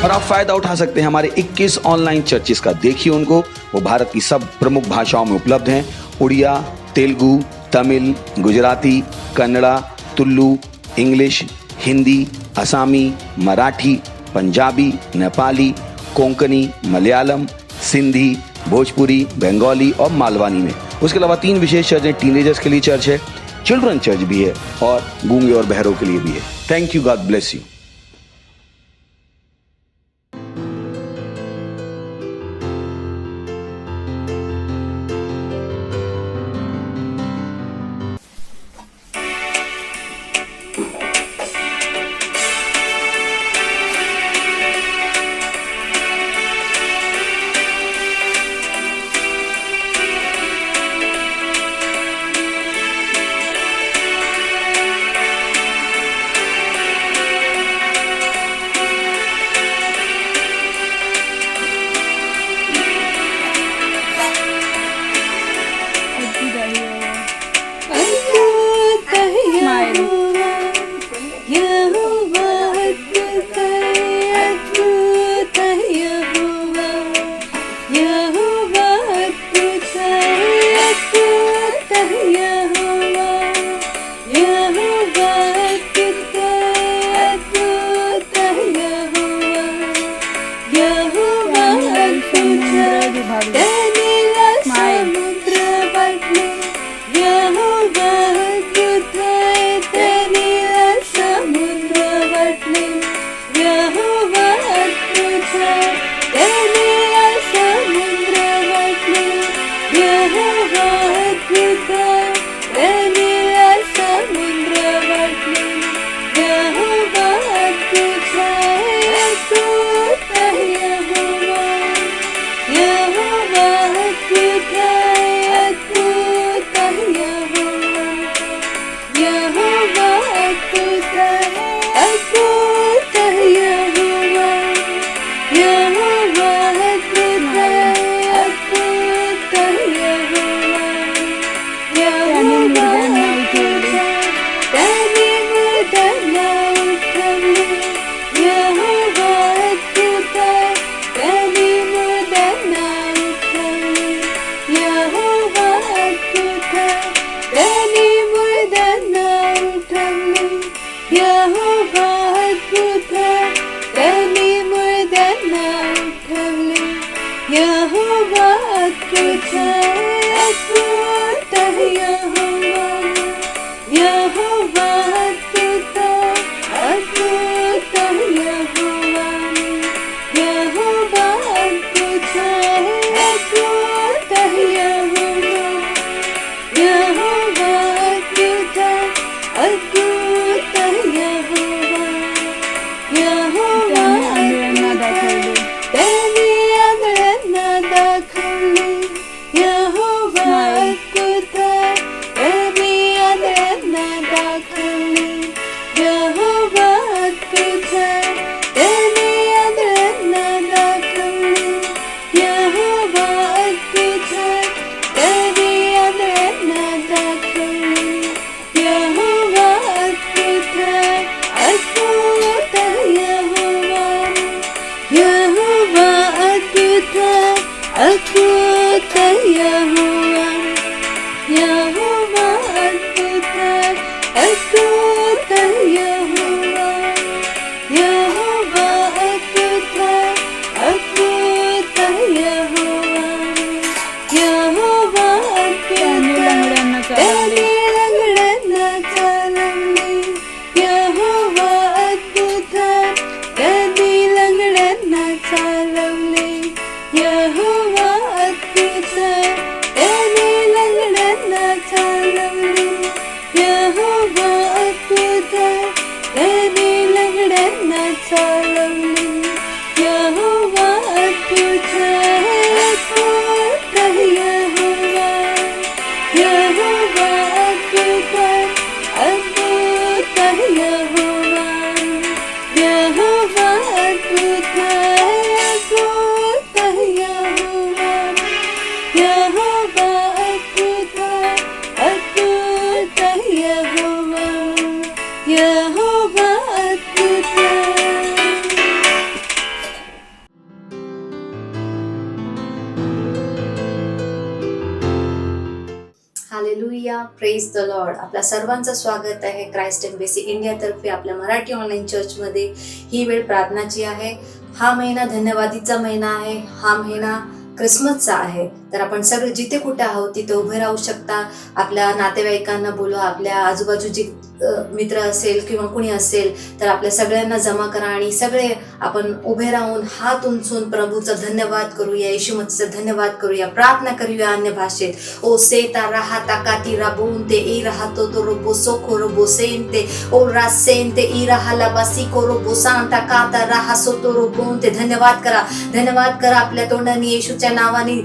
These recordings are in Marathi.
और आप फायदा उठा सकते हैं हमारे 21 ऑनलाइन चर्चेस का। देखिए उनको, वो भारत की सब प्रमुख भाषाओं में उपलब्ध हैं। उड़िया, तेलुगु, तमिल, गुजराती, कन्नड़ा, तुलु, इंग्लिश, हिंदी, असमी, मराठी, पंजाबी, नेपाली, कोंकणी, मलयालम, सिंधी, भोजपुरी, बंगाली और मालवानी में। उसके अलावा 3 विशेष चर्च हैं। टीनेजर्स के लिए चर्च है, चिल्ड्रन चर्च भी है और गूंगे और बहरों के लिए भी है। Thank you, God bless you. Yehova Adbhuta hallelujah, praise the Lord. आपल्या सर्वांचं स्वागत आहे क्राइस्ट एम्बेसी इंडियातर्फे आपल्या मराठी ऑनलाईन चर्चमध्ये. ही वेळ प्रार्थनाची आहे. हा महिना धन्यवादीचा महिना आहे. हा महिना क्रिसमसचा आहे. तर आपण सगळे जिथे कुठे आहोत तिथे उभे राहू शकता. आपल्या नातेवाईकांना बोलवा, आपल्या आजूबाजूची मित्र असेल किंवा कुणी असेल तर आपल्या सगळ्यांना जमा करा आणि सगळे आपण उभे राहून हात उंचून प्रभूचा धन्यवाद करूया, येशू मसीहचा धन्यवाद करूया, प्रार्थना करूया अन्य भाषेत. ओ सेता राहता काती राबूनते ई राहतो तो रोबो सोको रोबो सेंते ओ रासेंते ई राहाला बासिको रोबो सांता काता राहा सोतो रोबोनते. धन्यवाद करा आपल्या तोंडाने येशूच्या नावाने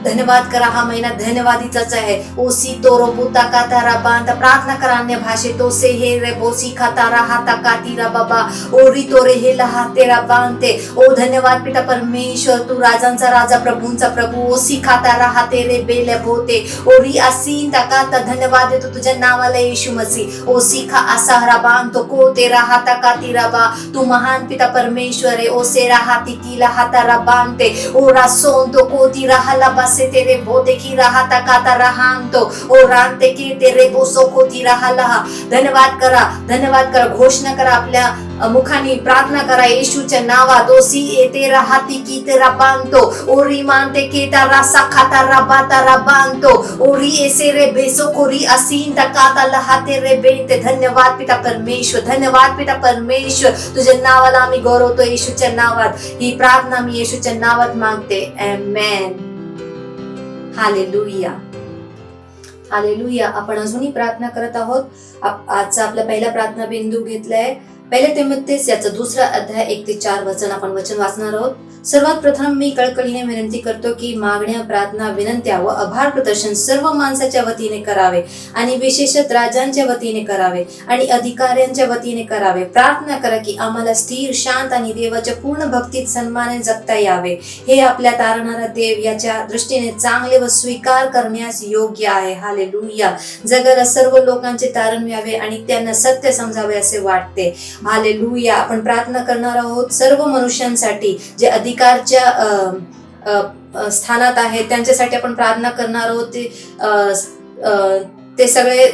धन्यवाद करा. हा महिना धन्यवादीचाच आहे. ओ सी तो रोबोता काता राबांता. प्रार्थना करा अन्य भाषेत. ओ से हे रे बोसी खाता राहता काती रा बाबा ओ री तो रे हे लहा तेरा बांधते. ओ धन्यवाद पिता परमेश्वर, तू राजांचा राजा प्रभूंचा प्रभू. ओ सी खाता राहा तेरे बेले बोते ओ री असीन ताकाता. धन्यवाद देतो तुझ्या नावाला येशू मसीह. ओ सीखा असाहरा बांधतो को ते राहता काती राबा. तू महान पिता परमेश्वर आहे. ओ से राहती की लहाता रा बांधते ओ रासोन तो कोती राहाला बासे तेरे बोते की राहता काता राहांतो ओ रांते के तेरे बोसो कोती राहाला. धन्यवाद करा, घोषणा करा, आपल्या मुखाने प्रार्थना करा येशूच्या नावात. ओ सी येते राहती की तेरा बांधतो ओ री मानते के तारा खाता राबाता रा बांधतो ओ री एसे रे बेसो को री असीन तकाता लहाते रे बेंते. धन्यवाद पिता परमेश्वर, तुझ्या नावाला आम्ही गौरवतो येशूच्या नावात. ही प्रार्थना मी येशूच्या नावात मागते. आमेन. हालेलुया. आपण अजूनही प्रार्थना करत आहोत. आजचा आपला पहिला प्रार्थना बिंदू घेतलाय 1 तिमोथेस याचा 2 अध्याय 1 ते 4 वचन वाचणार आहोत. सर्वात प्रथम मी कळकळीने विनंती करतो की मागण्या, प्रार्थना, विनंत्या व आभार प्रदर्शन सर्व माणसाच्या वतीने करावे आणि विशेषतः राजांच्या वतीने करावे आणि अधिकाऱ्यांच्या वतीने करावे. प्रार्थना करा की आम्हाला स्थिर, शांत आणि देवाच्या पूर्ण भक्तीत सन्मानाने जगता यावे. हे आपल्या तारणारा देव याच्या दृष्टीने चांगले व स्वीकार करण्यास योग्य आहे. हालेलुया. जगाला सर्व लोकांचे तारण यावे आणि त्यांना सत्य समजावे असे वाटते. हालेलुया. आपण प्रार्थना करणार आहोत सर्व मनुष्यांसाठी जे अधिकारच्या स्थानात आहेत त्यांच्यासाठी आपण प्रार्थना करणार आहोत. ते सगळे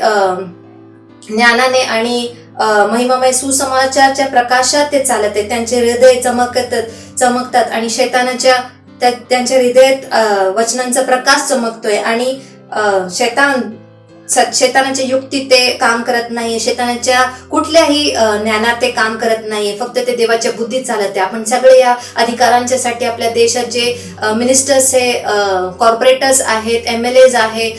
ज्ञानाने आणि महिमामय सुसमाचारच्या प्रकाशात ते चालत आहेत. त्यांचे हृदय चमकतात आणि त्यांच्या हृदयात वचनांचा प्रकाश चमकतोय आणि शैतानाच्या युक्तीत ते काम करत नाहीये, शैतानाच्या कुठल्याही ज्ञानात ते काम करत नाहीये, फक्त ते देवाच्या बुद्धीत चालत आहे. आपण सगळे या अधिकारांच्या साठी आपल्या देशात जे मिनिस्टर्स आहे, कॉर्पोरेटर्स आहेत, MLAs आहे,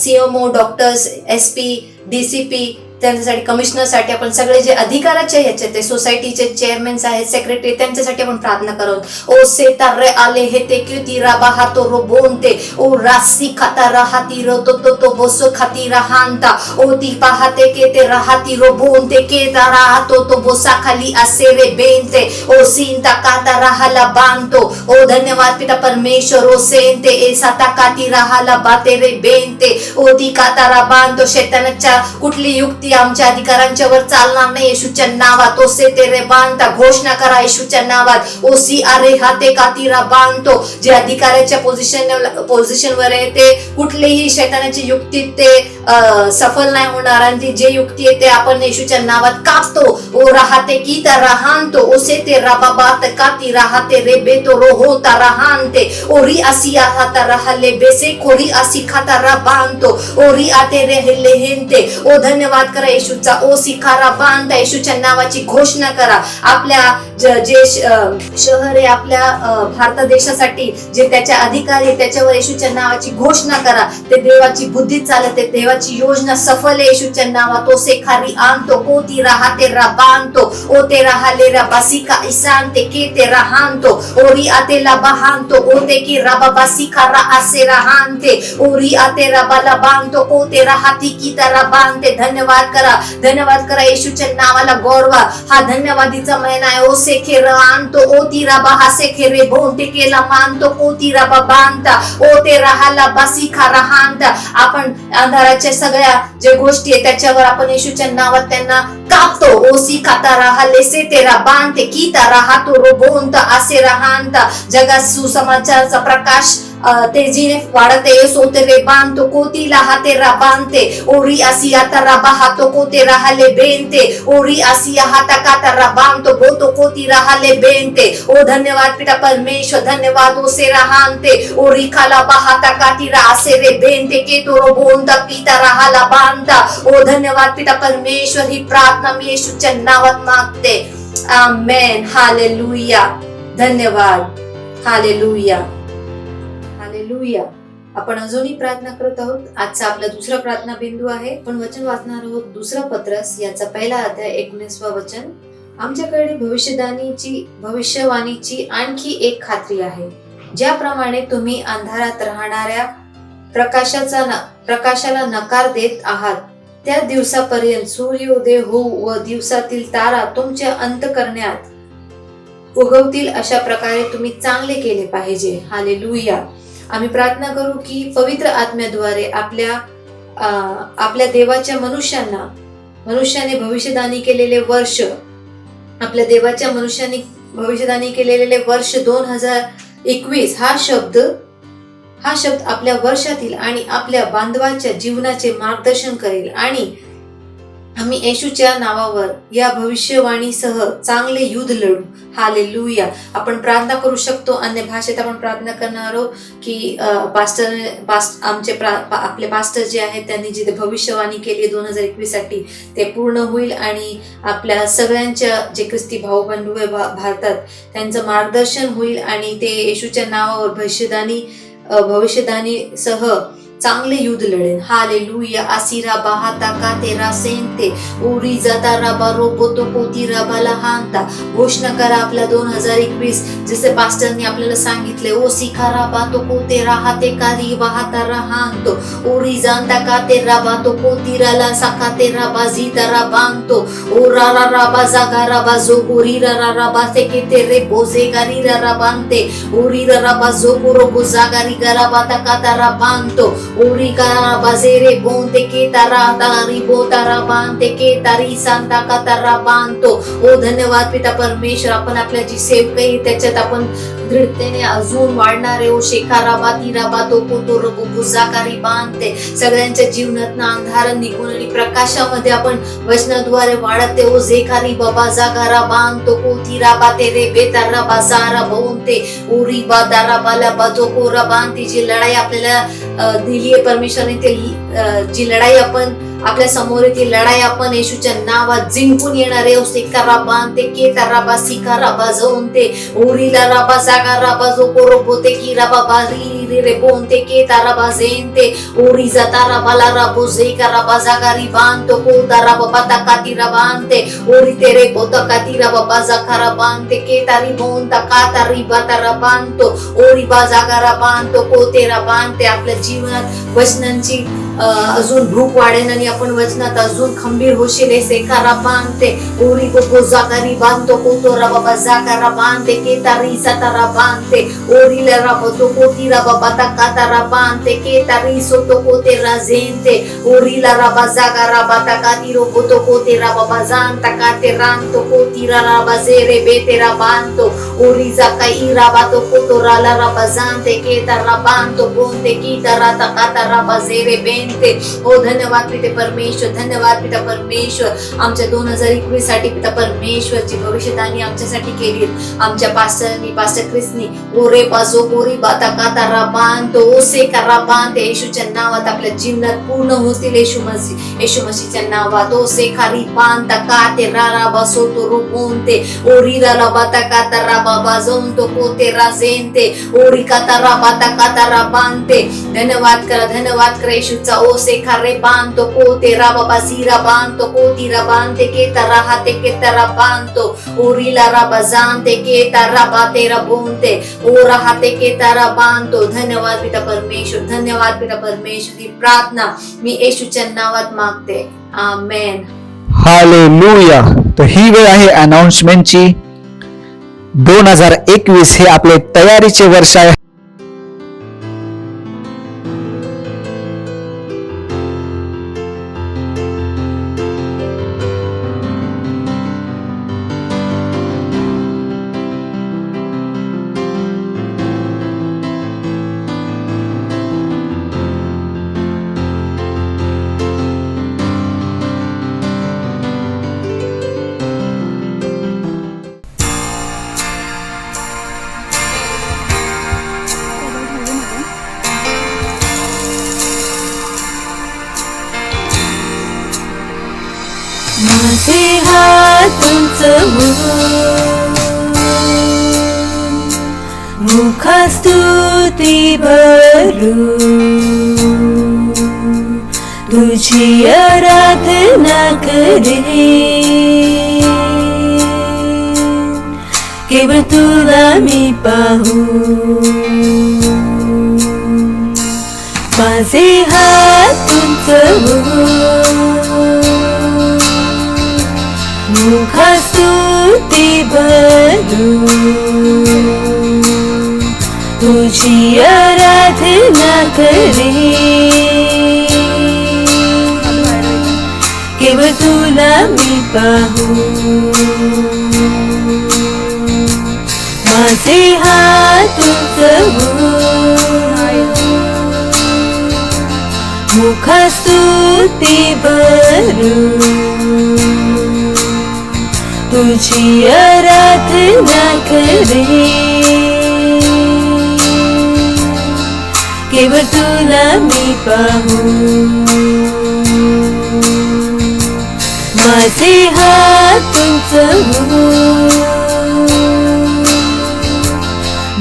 CMO, डॉक्टर्स, SP, DCP, त्यांच्यासाठी कमिशनरसाठी आपण सगळे जे अधिकाराचे याचे ते सोसायटीचे चेअरमॅन्स आहेत, सेक्रेटरी, त्यांच्यासाठी आपण प्रार्थना करू. ओ सेता रे आले हे ते क्युती राबा हातो रो बोनते ओ रासी खाता राहती रो तो बोसो खाती राहांता ओ ती पाहते के ते राहती रो बोनते के ता राहतो तो बोसा खाली असे रे बेनते ओ सीनता काता राहाला बांधतो. ओ धन्यवाद पिता परमेश्वर. ओ सेनते ए साता काती राहाला बाते रे बेनते ओ ती काता रा बांधतो. शैतानाच्या कुठली युक्ती आमच्या अधिकारांच्या वर चालणार नाही येशूच्या नावात. ओ से तेरे बांधता. घोषणा करा येशूच्या नावात. ओ सी आरे हाते कातीरा बांधतो. जे अधिकाराच्या पोझिशनवर आहे ते कुठलीही शैतानाची युक्ती ते सफल नाही होणार आणि जे युक्ती आहे ते आपण येशूच्या नावात कापतो. ओ राहते की ता राहांतो ओ से ते राबाबात काती राहते रे बेतो रोहोता राहांते ओ री आसिया हाता राहले बेसे खोरी आसी खाता रा बांधतो ओ री आते रे हेले हेंते. ओ धन्यवाद करा येशूचा. ओ सिखारा बांधता. येशूच्या नावाची घोषणा करा. आपल्या जे शहर आहे आपल्या भारत देशासाठी जे त्याच्या अधिकारी आहे त्याच्यावर येशूच्या नावाची घोषणा करा. ते देवाची बुद्धी चालत आहे, देवाची योजना सफल आहे येशूच्या नावात. ओ सेखारी आणतो कोती राहते रा बांधतो ओ ते राहले रा बासिका इसानते के ते राहांतो ओ री आते ला बाहांतो ओ ते की राबा बासिका रा असे राहांते ओ री आते राबाला बांधतो को ते राहती की रा बांधते. धन्यवाद करा येशूच्या नावाला गौरवा. हा धन्यवादीचा महिना आहे. ओ सेखे रांतो ओ ती राबा हा सेखे रे बोनते केला मानतो को ती राबा बांधता ओ ते राहाला बासिका राहांता. आपण अंधाराच्या सगळ्या जे गोष्टी आहेत त्याच्यावर आपण येशूच्या नावात त्यांना कापतो. ओ सी खाता राहले से तेरा बांधते की ता राहतो रो बोनता असे राहांता. जगात सुसमाचारचा प्रकाश तेजीने वाढते सोतरे बांधतो कोतीला हातेरा बांधते ओरी आसिया तारा बाहातो कोते राहले बेनते ओरी आसिया हाता कातारा बांधतो बोतो कोती राहले बेनते ओ धन्यवाद पिता परमेश्वर धन्यवाद ओ से रहानते ओरी खाला बाहाता कातीरा आसे रे बेनते के तो बोंदा पिता राहाला बांधता ओ धन्यवाद पिता परमेश्वर ही प्रार्थना मी येशूच्या नावात मागते आमेन हालेलुया धन्यवाद हालेलुया हालेलुया आपण अजूनही प्रार्थना करत आहोत आजचा आपला दुसरा प्रार्थना बिंदू आहे आपण वचन वाचणार आहोत दुसरा पत्रस याचा पहिला अध्याय 19वा वचन आमच्याकडे भविष्यवाणीची आणखी एक खात्री आहे ज्याप्रमाणे तुम्ही अंधारात राहणाऱ्या प्रकाशाला नकार देत आहात त्या दिवसापर्यंत सूर्योदय होऊ व दिवसातील तारा तुमच्या अंतःकरणात उगवतील अशा प्रकारे तुम्ही चांगले केले पाहिजे हालेलुया आम्ही प्रार्थना करू की पवित्र आत्म्याद्वारे आपल्या देवाच्या मनुष्याने भविष्यवाणी केलेले वर्ष आपल्या देवाच्या मनुष्याने भविष्यवाणी केलेले वर्ष 2021 हा शब्द आपल्या वर्षातील आणि आपल्या बांधवाच्या जीवनाचे मार्गदर्शन करेल आणि आम्ही येशूच्या नावावर या भविष्यवाणीसह चांगले युद्ध लढू हालेलुया आपण प्रार्थना करू शकतो अन्य भाषेत आपण प्रार्थना करणार आहोत की आपले पास्टर जे आहेत त्यांनी जे भविष्यवाणी केली 2021 साठी ते पूर्ण होईल आणि आपल्या सगळ्यांच्या जे ख्रिस्ती भाऊ बंधू आहे भारतात त्यांचं मार्गदर्शन होईल आणि ते येशूच्या नावावर भविष्यवाणी सह चांगले युद्ध लढेल हालेलुया आसिरा बाहाता कातेरा सेंते ओरी जाता राबा रोबोतो कोती राबाला हांता घोषणा करा आपला 2021 जसे पास्टरने आपल्याला सांगितले ओ सिखा राबा तो कोते राहते कारी वाहता राहांतो ओरी जांता काते राबा तो कोती राला साकाते राबा जीता राबांतो ओ रारा राबा जागा राबा जो गोरी रारा राबा से केते रे बोझे गारी राबांते ओरी राबा जो गोरो बोजागारी गराबा तकाता राबांतो ओरी कारा बाजेरे बोंते के तारा तारी बो तारा बांधते के तारी सांता का तारा बांधतो ओ धन्यवाद पिता परमेश्वर आपण आपल्या जी सेवकही त्याच्यात आपण दृढतेने अजून वाढणारे ओ शेखारा बातीरा बातो कोतो रबो बुजाकारी बांधते सगळ्यांच्या जीवनात अंधार निघून आणि प्रकाशामध्ये आपण वचनाद्वारे वाढते ओ जेखारी बाबा जागारा बांधतो कोतीरा बाते रे बेतारा बाजारा बोंते ओरी बादारा बाला बाजो कोरा बांधते जी लढाई आपल्याला दिली आहे परमेश्वराने ते जी लढाई आपण आपल्या समोर ती लढाई आपण येशूच्या नावात जिंकून येणार आहे सिका राबा ते के राबा सिका राबा जाऊन ते ओरीला राबा जागा राबा जो कोरोबोते की राबा बारी रे बोनते के ताराबा जेनते ओरी जाता राबाला राबो जे का राबा जागारी बांधतो को ताराबा पता काती राबांते ओरी तेरे बोता काती राबा जाखरा बांधते के तारी बोनता का तारी बाता बांधतो ओरी बा जागारा बांधतो को तेरा बांधते आपल्या जीवनात वचनांची अजून भूक वाढेल आणि आपण वचनात अजून खंबीर होशील सेकारा बांधते ओरी को जागारी बांधतो कोतो राबा जागारा बांधते के तारी सतारा बांधते ओरीला राबतो कोती राबा बाता कातारा बांधते के तारी सोतो कोते राजेनते ओरीला राबा जागारा बाता काती रोबतो कोते राबा जानता काते रांतो कोती राबा जेरे बेतेरा बांधतो ओरी जाकाई राबातो कोतो राला राबा जानते के तारा बांधतो बोंते की तारा काता राबा जेरे बेनते ओ धन्यवाद पिते परमेश्वर धन्यवाद पिता परमेश्वर आमच्या 2021 साठी पिता परमेश्वरची भविष्यवाणी आमच्यासाठी केली आमच्या पास्टर ख्रिसनी ओरे पाजो कोरी बाता काता राबांतो ओसे कराबांते येशूच्या नावात आपल्या जीवनात पूर्ण होतील येशू मसीहच्या नावात ओसे खारी बांता काते रारा बसोतो रोबोंते ओरी राला बाता काता राबा बाजोंतो कोते राजेनते ओरी काता राबाता काता राबांते धन्यवाद करा येशूचा ओसे खारे बांतो कोते राबा बाजीरा बांतो कोती राबांते के तराहाते के तराबांतो ओरीला राबा जानते के तराबाते रबोंते ओरा हाते के तराबांतो धन्यवाद पिता परमेश्वर ही प्रार्थना मी येशूच्या नावात मागते आमेन हालेलुया तर ही वेळ आहे अनाउन्समेंटची 2021 हे आपले तयारीचे वर्ष आहे माझे हात मुखस्तुती भरू तुझी आराधना करे केवळ तुला मी पाहू माझे हात मुखस्तुती भरू तुझी आराधना करे केवळ तुला मी पाहू माझे हात मुखस्तुती भरू तुझी आराधना करे केवळ तुला मी पाहू माझे हात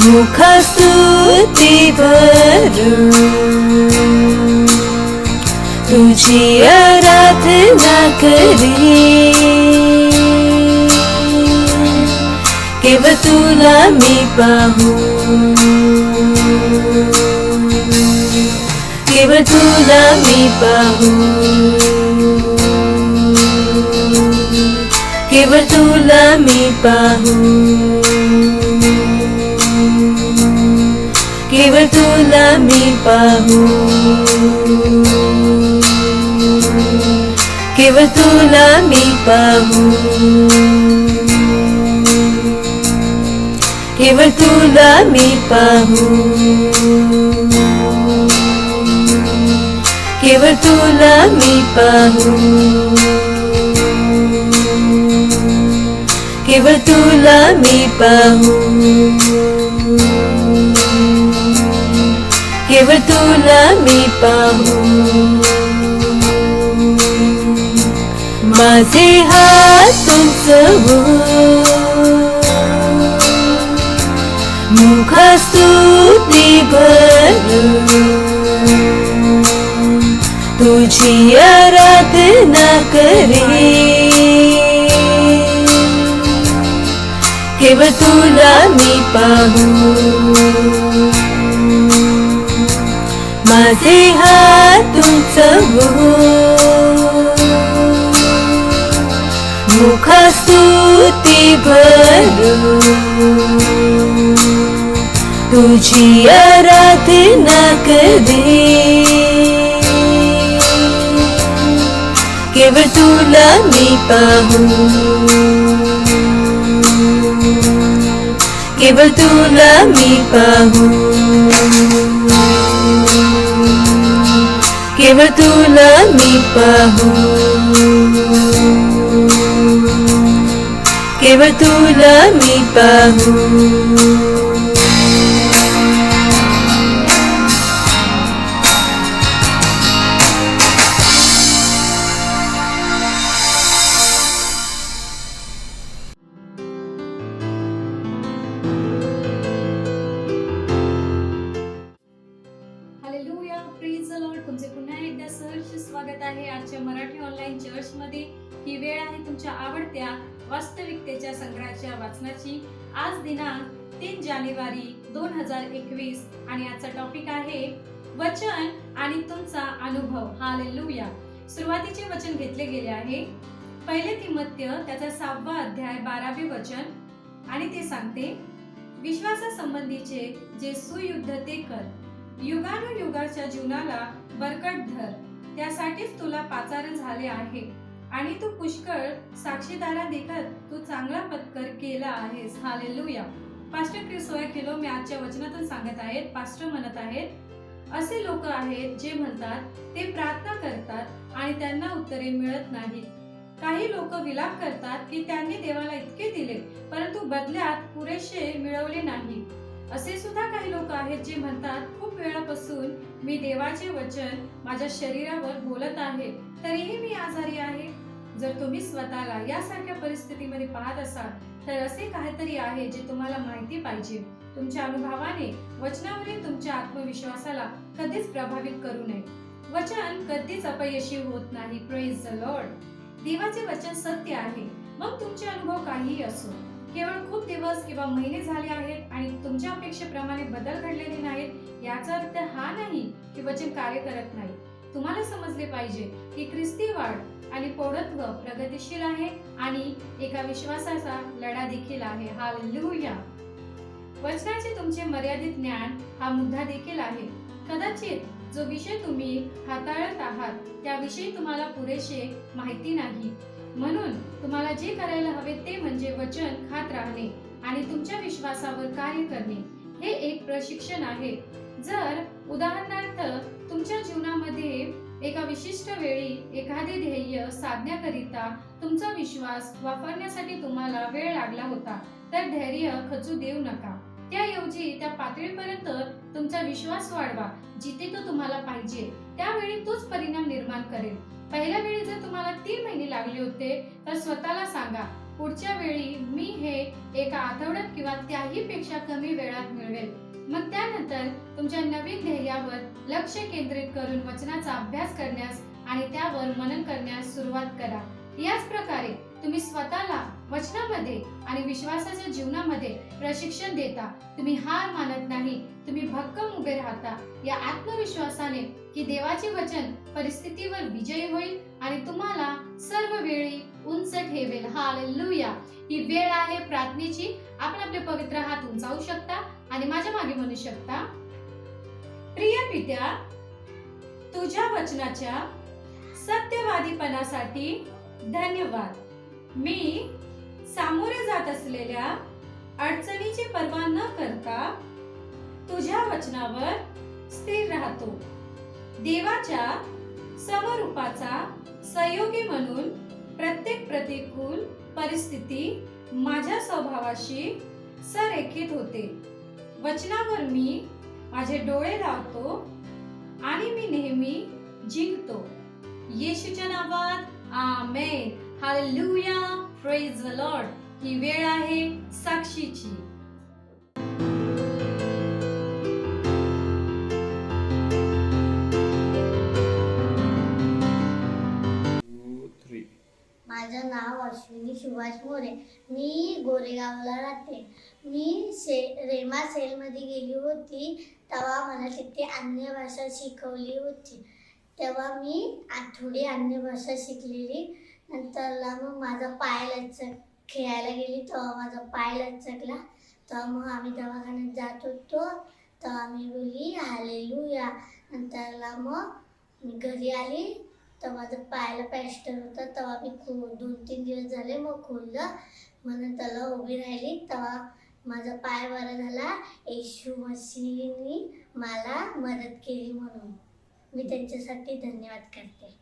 मुखस्तुती भरू तुझी आराधना करे केवळ तुला मी पाहू केवळ तुला मी पाहू केवळ तुला मी पाहू केवळ तुला मी पाहू केवळ तुला मी पाहू केवळ तुला मी पाहू केवळ तुला मी पाहू केवळ तुला मी पाहू केवळ तुला मी पाहू माझे हात मुखस्तुती भरू तुझी आराधना करे केवळ तुला मी पाहू माझे हात मुखस्तुती भरू तुझी आराधना करे केवळ तुला मी पाहू केवळ तुला मी पाहू केवळ तुला मी पाहू केवळ तुला मी पाहू हालेलुया, प्रेज द लॉर्ड. तुमचे पुन्हा एकदा सहर्ष स्वागत आहे आजच्या मराठी ऑनलाईन चर्च मध्ये. ही वेळ आहे तुमच्या आवडत्या वास्तविकतेच्या संग्रहाच्या वाचनाची. आज दिनांक 3 जानेवारी 2021 आणि आजचा टॉपिक आहे वचन आणि तुमचा अनुभव. हालेलुया. सुरुवातीचे वचन घेतले गेले आहे पहिले तिमोथेय त्याचा 6वा अध्याय 12वे वचन आणि ते सांगते, विश्वासासंबंधीचे जे सुयुद्ध ते कर, युगानुयुगाच्या जीवनाला बरकट धर, त्यासाठीच तुला पाचारण झाले आहे आणि तू पुष्कळ साक्षीदारा देखत तू चांगला पत्कर केला आहेस. हालेलुया. पास्टर क्रिसोया किलो मी आजच्या वचनातून सांगत आहेत. पास्टर म्हणत आहेत, असे लोक आहेत जे म्हणतात ते प्रार्थना करतात आणि त्यांना उत्तरे मिळत नाहीत. काही लोक विलाप करतात की त्यांनी देवाला इतके दिले परंतु बदल्यात पुरेसे मिळवले नाही. असे सुद्धा काही लोक आहेत जे म्हणतात, खूप वेळापासून मी देवाचे वचन माझ्या शरीरावर बोलत आहे तरीही मी आजारी आहे. जर तुम्ही स्वतःला यासारख्या परिस्थितीमध्ये पाहत असाल तर असे काहीतरी आहे जे तुम्हाला माहिती पाहिजे. तुमच्या अनुभवाने वचनावरील तुमच्या आत्मविश्वासाला कधीच प्रभावित करू नये. वचन कधीच अपयशी होत नाही. Praise the Lord. देवाचे वचन सत्य आहे. मग तुमचे अनुभव काहीही असो, केवळ खूप दिवस किंवा महिने झाले आहेत आणि तुमच्या अपेक्षेप्रमाणे बदल घडलेले नाहीत, याचा अर्थ हा नाही की वचन कार्य करत नाही. तुम्हाला समजले पाहिजे की ख्रिस्ती वाढ आणि पौढत्व प्रगतिशील आहे आणि एका विश्वासाचा लढा देखील आहे. हालेलुया. वचनाचे तुमचे मर्यादित ज्ञान हा मुद्दा देखील आहे. कदाचित जो विषय तुम्ही हाताळत आहात त्याविषयी तुम्हाला पुरेसे माहिती नाही. म्हणून तुम्हाला जे करायला हवे ते म्हणजे वचन खात राहणे आणि तुमच्या विश्वासावर कार्य करणे. हे एक प्रशिक्षण आहे. जर उदाहरणार्थ तुमच्या जीवनामध्ये एका विशिष्ट वेळी एखादे ध्येय साधण्याकरिता तुमचा विश्वास वापरण्यासाठी तुम्हाला वेळ लागला होता, तर धैर्य खचू देऊ नका. त्याऐवजी त्या पातळीपर्यंत तुमचा विश्वास वाढवा जिथे तो तुम्हाला पाहिजे. त्यावेळी तोच परिणाम निर्माण करेल. पहिल्या वेळी जर तुम्हाला 3 महिने लागले होते तर स्वतःला सांगा, पुढच्या वेळी मी हे एका आठवड्यात किंवा त्याही पेक्षा कमी वेळात मिळवेल. मग त्यानंतर तुमच्या नवीन ध्येयावर लक्ष केंद्रित करून वचनाचा अभ्यास करण्यास आणि त्यावर मनन करण्यास सुरुवात करा. याच प्रकारे तुम्ही स्वतःला वचनामध्ये आणि विश्वासाच्या जीवनामध्ये प्रशिक्षण देता. तुम्ही हार मानत नाही, तुम्ही भक्कम उभे राहता या आत्मविश्वासाने की देवाचे वचन परिस्थितीवर विजयी होईल आणि तुम्हाला सर्व वेळी उंच ठेवेल. हालेलुया. ही वेळ आहे प्रार्थनेची. आपण आपले पवित्र हात उंचावू शकता आणि माझ्या मागे म्हणू शकता, प्रिय पित्या, तुझ्या वचनाच्या सत्यवादीपणासाठी धन्यवाद. मी सामोरे जात असलेल्या अडचणीची पर्वा न करता तुझ्या वचनावर स्थिर राहतो. देवाच्या समरूपाचा सहयोगी म्हणून प्रत्येक प्रतिकूल परिस्थिती माझ्या स्वभावाशी संरेखित होते. वचनावर मी माझे डोळे लावतो आणि मी नेहमी जिंकतो. येशूच्या नावात amen. Hallelujah. Praise the Lord. ही वेळ आहे साक्षीची. माझं नाव अश्विनी सुभाष मोरे. मी गोरेगावला राहते. मी रेमा सेलमध्ये गेली होती तेव्हा मला तिथे अन्य भाषा शिकवली होती. तेव्हा मी थोडी अन्य भाषा शिकलेली. नंतरला मग माझा पाय लचक, खेळायला गेली तेव्हा माझा पाय लचकला. तेव्हा मग आम्ही दवाखान्यात जात होतो. तेव्हा मी बोलली हालेलुया. नंतरला मग मी घरी आली तर माझं पायाला प्लॅस्टर होतं. तेव्हा मी 2-3 दिवस झाले मग खोललं. म्हणून त्याला उभी राहिली तेव्हा माझा पाय बरा झाला. येशू मसीहने मला मदत केली म्हणून मी त्यांच्यासाठी धन्यवाद करते.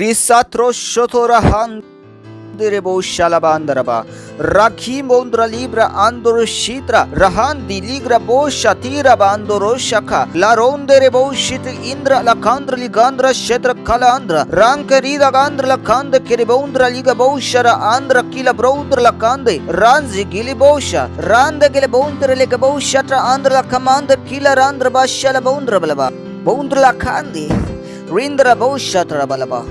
Risatro shotora handirebo shalabandaraba. Rakim bondra libra andor shitra rahandi ligra bo shatira bandoro shaka la rondere bo shit indra la kandra ligandra shetra kalandra rankari la gandra la kanda keribondra liga bo shara andra kila brodra la kande ranzi gili bosha randa gile bondra liga bo shatra andra la kamanda kila randra ba shala bondra balaba bondra la kandi rindra bo shatra balaba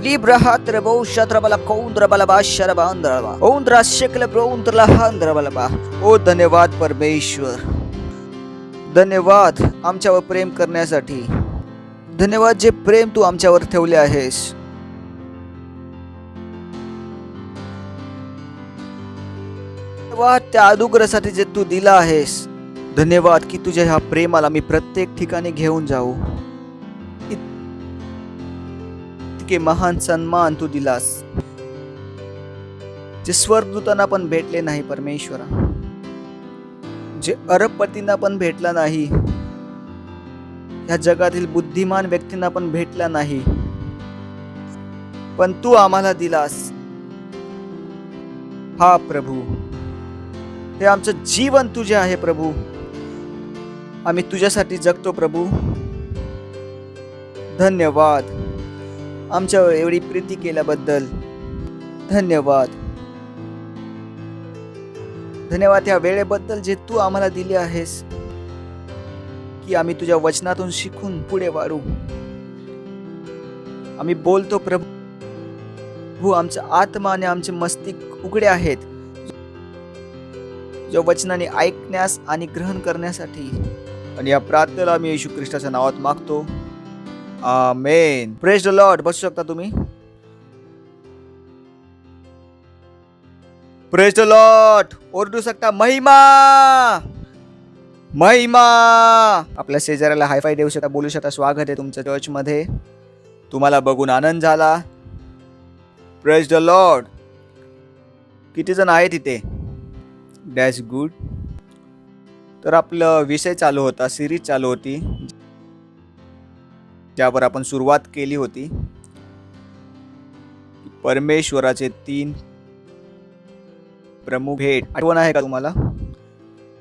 Libra hatra bo shatra bala koundra bala bashara bandra bala ओंद्रा शिकल ब्रोंद्रला हांद्रा बला बा. ओ धन्यवाद परमेश्वर, धन्यवाद आमच्यावर प्रेम करण्यासाठी. धन्यवाद जे प्रेम तू आमच्यावर ठेवले आहेस. धन्यवाद त्या अनुग्रहासाठी जे तू दिला आहेस. धन्यवाद की तुझ्या ह्या प्रेमाला मी प्रत्येक ठिकाणी घेऊन जाऊ. इतके महान सन्मान तू दिलास जे स्वर्गदूतांना पण भेटले नाही परमेश्वरा, जे अरबपतींना पण भेटला नाही, या जगातील बुद्धिमान व्यक्तींना पण भेटला नाही, पण तू आम्हाला दिलास. हा प्रभू, हे आमचं जीवन तुझे आहे प्रभू. आम्ही तुझ्यासाठी जगतो प्रभू. धन्यवाद आमच्यावर एवढी प्रीती केल्याबद्दल. धन्यवाद, धन्यवाद या वेळेबद्दल जे तू आम्हाला दिले आहेस, की आम्ही तुझ्या वचनातून शिकून पुढे वाढू. आम्ही बोलतो प्रभू, आमचा आत्मा आणि आमचे मस्तिष्क उघडे आहेत तुझ्या वचनाने ऐकण्यास आणि ग्रहण करण्यासाठी. आणि या प्रार्थनेला आम्ही येशू ख्रिस्ताच्या नावात मागतो. आमेन. Praise the Lord. बसू शकता तुम्ही. Praise the Lord. ओरडू शकता महिमा महिमा. आपल्या शेजाऱ्याला हायफाय देऊ शकता, बोलू शकता स्वागत आहे तुमच्या चर्च मध्ये, तुम्हाला बघून आनंद झाला. Praise the Lord. किती जण आहे तिथे? That's good. तर आपलं विषय चालू होता, सिरीज चालू होती, ज्यावर आपण सुरुवात केली होती. परमेश्वराचे 3 प्रमुख भेट. आठवण आहे का तुम्हाला?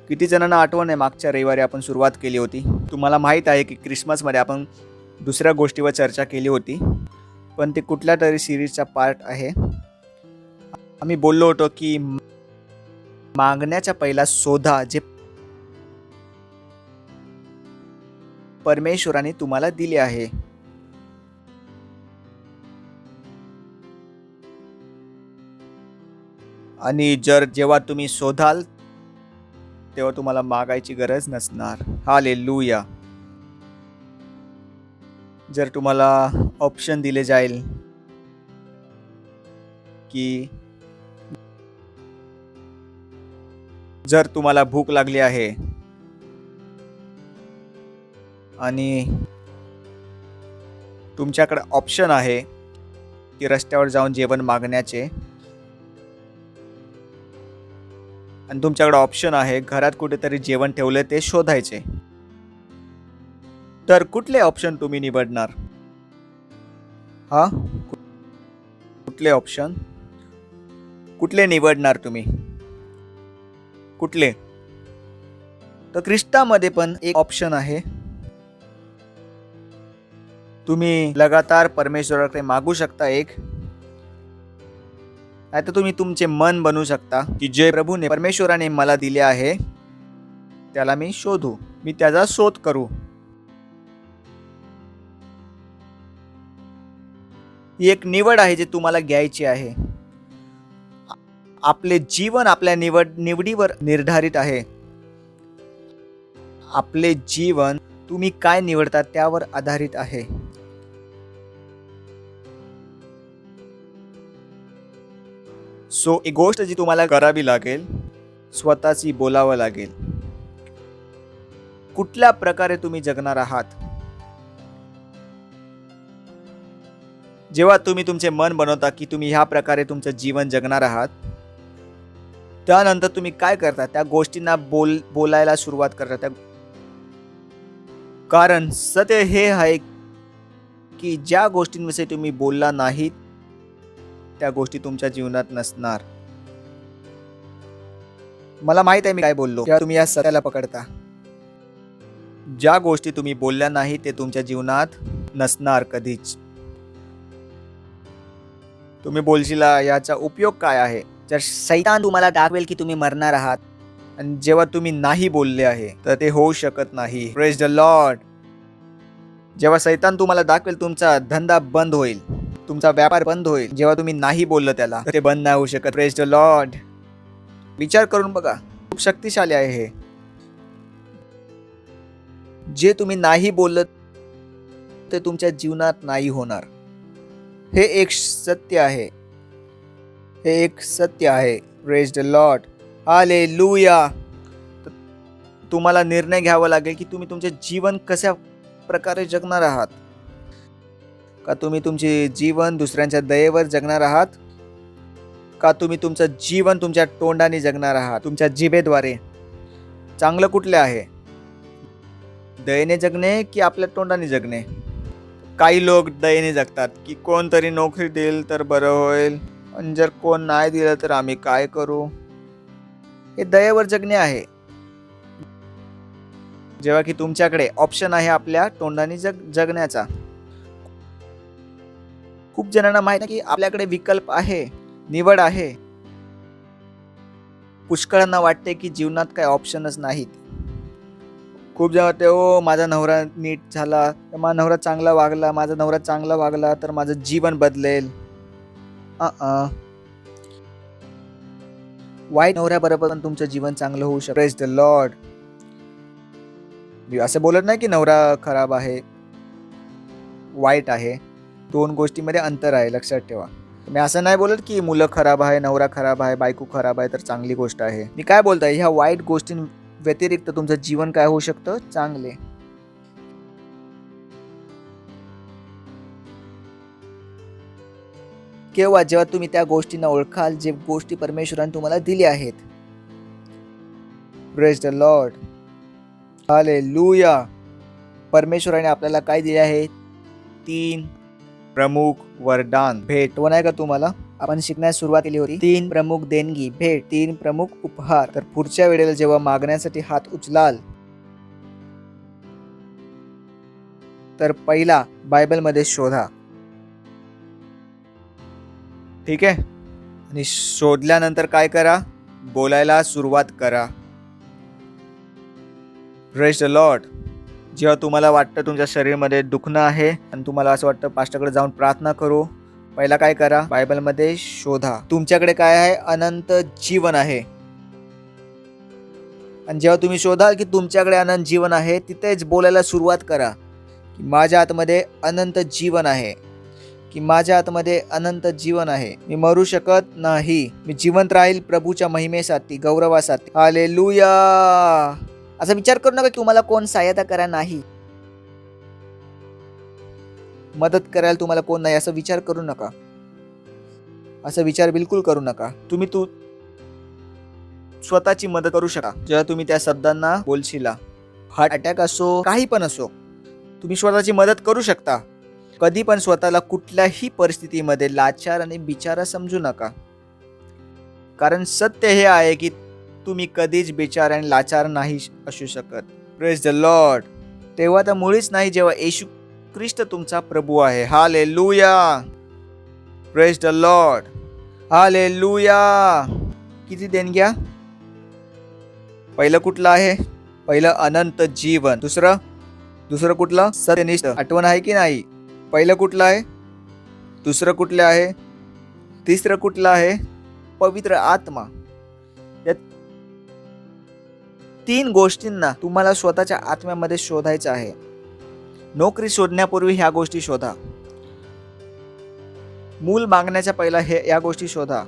किती जणांना आठवण आहे? मागच्या रविवारी आपण सुरुवात केली होती. तुम्हाला माहीत आहे की क्रिसमसमध्ये आपण दुसऱ्या गोष्टीवर चर्चा केली होती, पण ते कुठल्या तरी सिरीजचा पार्ट आहे. आम्ही बोललो होतो की मागण्याच्या पहिला शोधा, जे परमेश्वराने तुम्हाला दिले आहे. आणि जेव्हा तुम्ही शोधाल तेव्हा तुम्हाला मागायची गरज नसणार. हालेलुया. जर तुम्हाला ऑप्शन दिले जाईल की जर तुम्हाला भूक लागली आहे आणि तुमच्याकडे ऑप्शन आहे की रस्त्यावर जाऊन जेवण मागण्याचे, आणि तुमच्याकडे ऑप्शन आहे घरात कुठेतरी जेवण ठेवले ते शोधायचे, तर कुठले ऑप्शन तुम्ही निवडणार? कुठले ऑप्शन, कुठले निवडणार तुम्ही? कुठले? तर ख्रिस्तामध्ये पण एक ऑप्शन आहे. तुम्ही लगातार परमेश्वराकडे मागू शकता एक, नाही तर तुम्ही तुमचे मन बनवू शकता की जे प्रभूने परमेश्वराने मला दिले आहे त्याला मी शोधू, मी त्याचा शोध करू. ही एक निवड आहे जे तुम्हाला घ्यायची आहे. आपले जीवन आपल्या निवडीवर निर्धारित आहे. आपले जीवन तुम्ही काय निवडता त्यावर आधारित आहे. सो एक गोष्ट जी तुम्हाला करावी लागेल, स्वतःची बोलावं लागेल. कुठल्या प्रकारे तुम्ही जगणार आहात? जेव्हा तुम्ही तुमचे मन बनवता की तुम्ही ह्या प्रकारे तुमचं जीवन जगणार आहात, त्यानंतर तुम्ही काय करता? त्या गोष्टींना बोलायला सुरुवात करता. कारण सत्य हे आहे की ज्या गोष्टींविषयी तुम्ही बोलला नाहीत त्या गोष्टी तुमच्या जीवनात नसणार. मला माहित आहे मी काय बोललो. तेव्हा तुम्ही या सत्याला पकडता. ज्या गोष्टी तुम्ही बोलल्या नाही ते तुमच्या जीवनात नसणार कधीच. तुम्ही बोलशीला याचा उपयोग काय आहे? जर सैतान तुम्हाला दाखवेल की तुम्ही मरणार आहात आणि जेव्हा तुम्ही नाही बोलले आहे तर ते होऊ शकत नाही. Praise the Lord. जेव्हा सैतान तुम्हाला दाखवेल तुमचा धंदा बंद होईल, तुमचा व्यापार बंद होईल, जेव्हा तुम्ही नाही बोललं त्याला तर ते बंद नाही होऊ शकत. Praise the Lord. विचार करून बघा, खूप शक्तिशाली आहे हे. जे तुम्ही नाही बोलत ते तुमच्या जीवनात नाही होणार. हे एक सत्य आहे. हे एक सत्य आहे. Praise the Lord. हालेलुया. तुम्हाला निर्णय घ्यावा लागेल की तुम्ही तुमचे जीवन कशा प्रकारे जगणार आहात. का तुम्ही तुमचे जीवन दुसऱ्यांच्या दयेवर जगणार आहात, का तुम्ही तुमचं जीवन तुमच्या तोंडाने जगणार आहात, तुमच्या जिभेद्वारे. चांगलं कुठले आहे? दयेने जगणे की आपल्या तोंडाने जगणे? काही लोक दयेने जगतात की कोणतरी नोकरी देईल तर बरं होईल आणि जर कोण नाही दिलं तर आम्ही काय करू. हे दयेवर जगणे आहे. जेव्हा की तुमच्याकडे ऑप्शन आहे आपल्या तोंडाने जगण्याचा. खूप जणांना माहिती आहे की आपल्याकडे विकल्प आहे, निवड आहे. पुष्कळांना वाटते की जीवनात काही ऑप्शनच नाहीत. खूप जण वाटते ओ माझा नवरा नीट झाला, माझा नवरा चांगला वागला, माझा नवरा चांगला वागला तर माझं जीवन बदलेल. वाईट नवऱ्याबरोबर पण तुमचं जीवन चांगलं होऊ शकतं. Praise the Lord. मी असं बोलत नाही की नवरा खराब आहे, वाईट आहे. दोन गोष्टींमध्ये अंतर आहे, लक्षात ठेवा. मी असं नाही बोलत की मुलं खराब आहे, नवरा खराब आहे, बायको खराब आहे तर चांगली गोष्ट आहे. मी काय बोलतोय, ह्या वाईट गोष्टी व्यतिरिक्त तुमचं जीवन काय होऊ शकतं? चांगले. केव्हा? जेव्हा तुम्ही त्या गोष्टींना ओळखाल जे गोष्टी परमेश्वराने तुम्हाला दिल्या आहेत. Praise the Lord. हालेलुया. परमेश्वराने आपल्याला काय दिले आहे? 3 प्रमुख वरदान भेट. तो नाही का तुम्हाला आपण शिकण्यास सुरुवात केली होती. 3 प्रमुख देणगी भेट, 3 प्रमुख उपहार. तर पुढच्या वेळेला जेव्हा मागण्यासाठी हात उचलाल तर पहिला बायबलमध्ये शोधा. ठीक आहे? आणि शोधल्यानंतर काय करा? बोलायला सुरुवात करा. Praise the Lord. जेव्हा तुम्हाला वाटतं तुमच्या शरीरामध्ये दुखणं आहे आणि तुम्हाला असं वाटतं पास्टरकडे जाऊन प्रार्थना करू, पहिला काय करा? बायबलमध्ये शोधा. तुमच्याकडे काय आहे? अनंत जीवन आहे. आणि जेव्हा तुम्ही शोधाल की तुमच्याकडे अनंत जीवन आहे, तिथेच बोलायला सुरुवात करा की माझ्या आतमध्ये अनंत जीवन आहे, की माझ्या आतमध्ये अनंत जीवन आहे. मी मरू शकत नाही, मी जिवंत राहील प्रभूच्या महिमेसाठी, गौरवासाठी. हालेलुया. असा विचार करू नका की तुम्हाला कोण सहायता करा नाही, मदत करायला तुम्हाला कोण नाही, असा विचार करू नका. असा विचार बिलकुल करू नका. तुम्ही स्वतःची मदत करू शकता जेव्हा तुम्ही त्या शब्दांना बोलशीला. हार्ट अटॅक असो, काही पण असो, तुम्ही स्वतःची मदत करू शकता. कधी पण स्वतःला कुठल्याही परिस्थितीमध्ये लाचार आणि बिचारा समजू नका. कारण सत्य हे आहे की तुम्ही कधीच बिचार आणि लाचार नाही असू शकत. Praise the Lord. तेव्हा तर मुळीच नाही जेव्हा येशू ख्रिस्त तुमचा प्रभू आहे. Hallelujah. Praise the Lord. Hallelujah. किती देणग्या? पहिलं कुठलं आहे? पहिलं अनंत जीवन. दुसरं कुठलं? सत्यनिष्ठ. आठवण आहे की नाही? पहिलं कुठलं आहे? दुसरं कुठलं आहे? तिसरं कुठलं आहे? पवित्र आत्मा. या 3 गोष्टींना तुम्हाला स्वतःच्या आत्म्यामध्ये शोधायचं आहे. नोकरी शोधण्यापूर्वी ह्या गोष्टी शोधा. मूल मागण्याच्या पहिला या गोष्टी शोधा.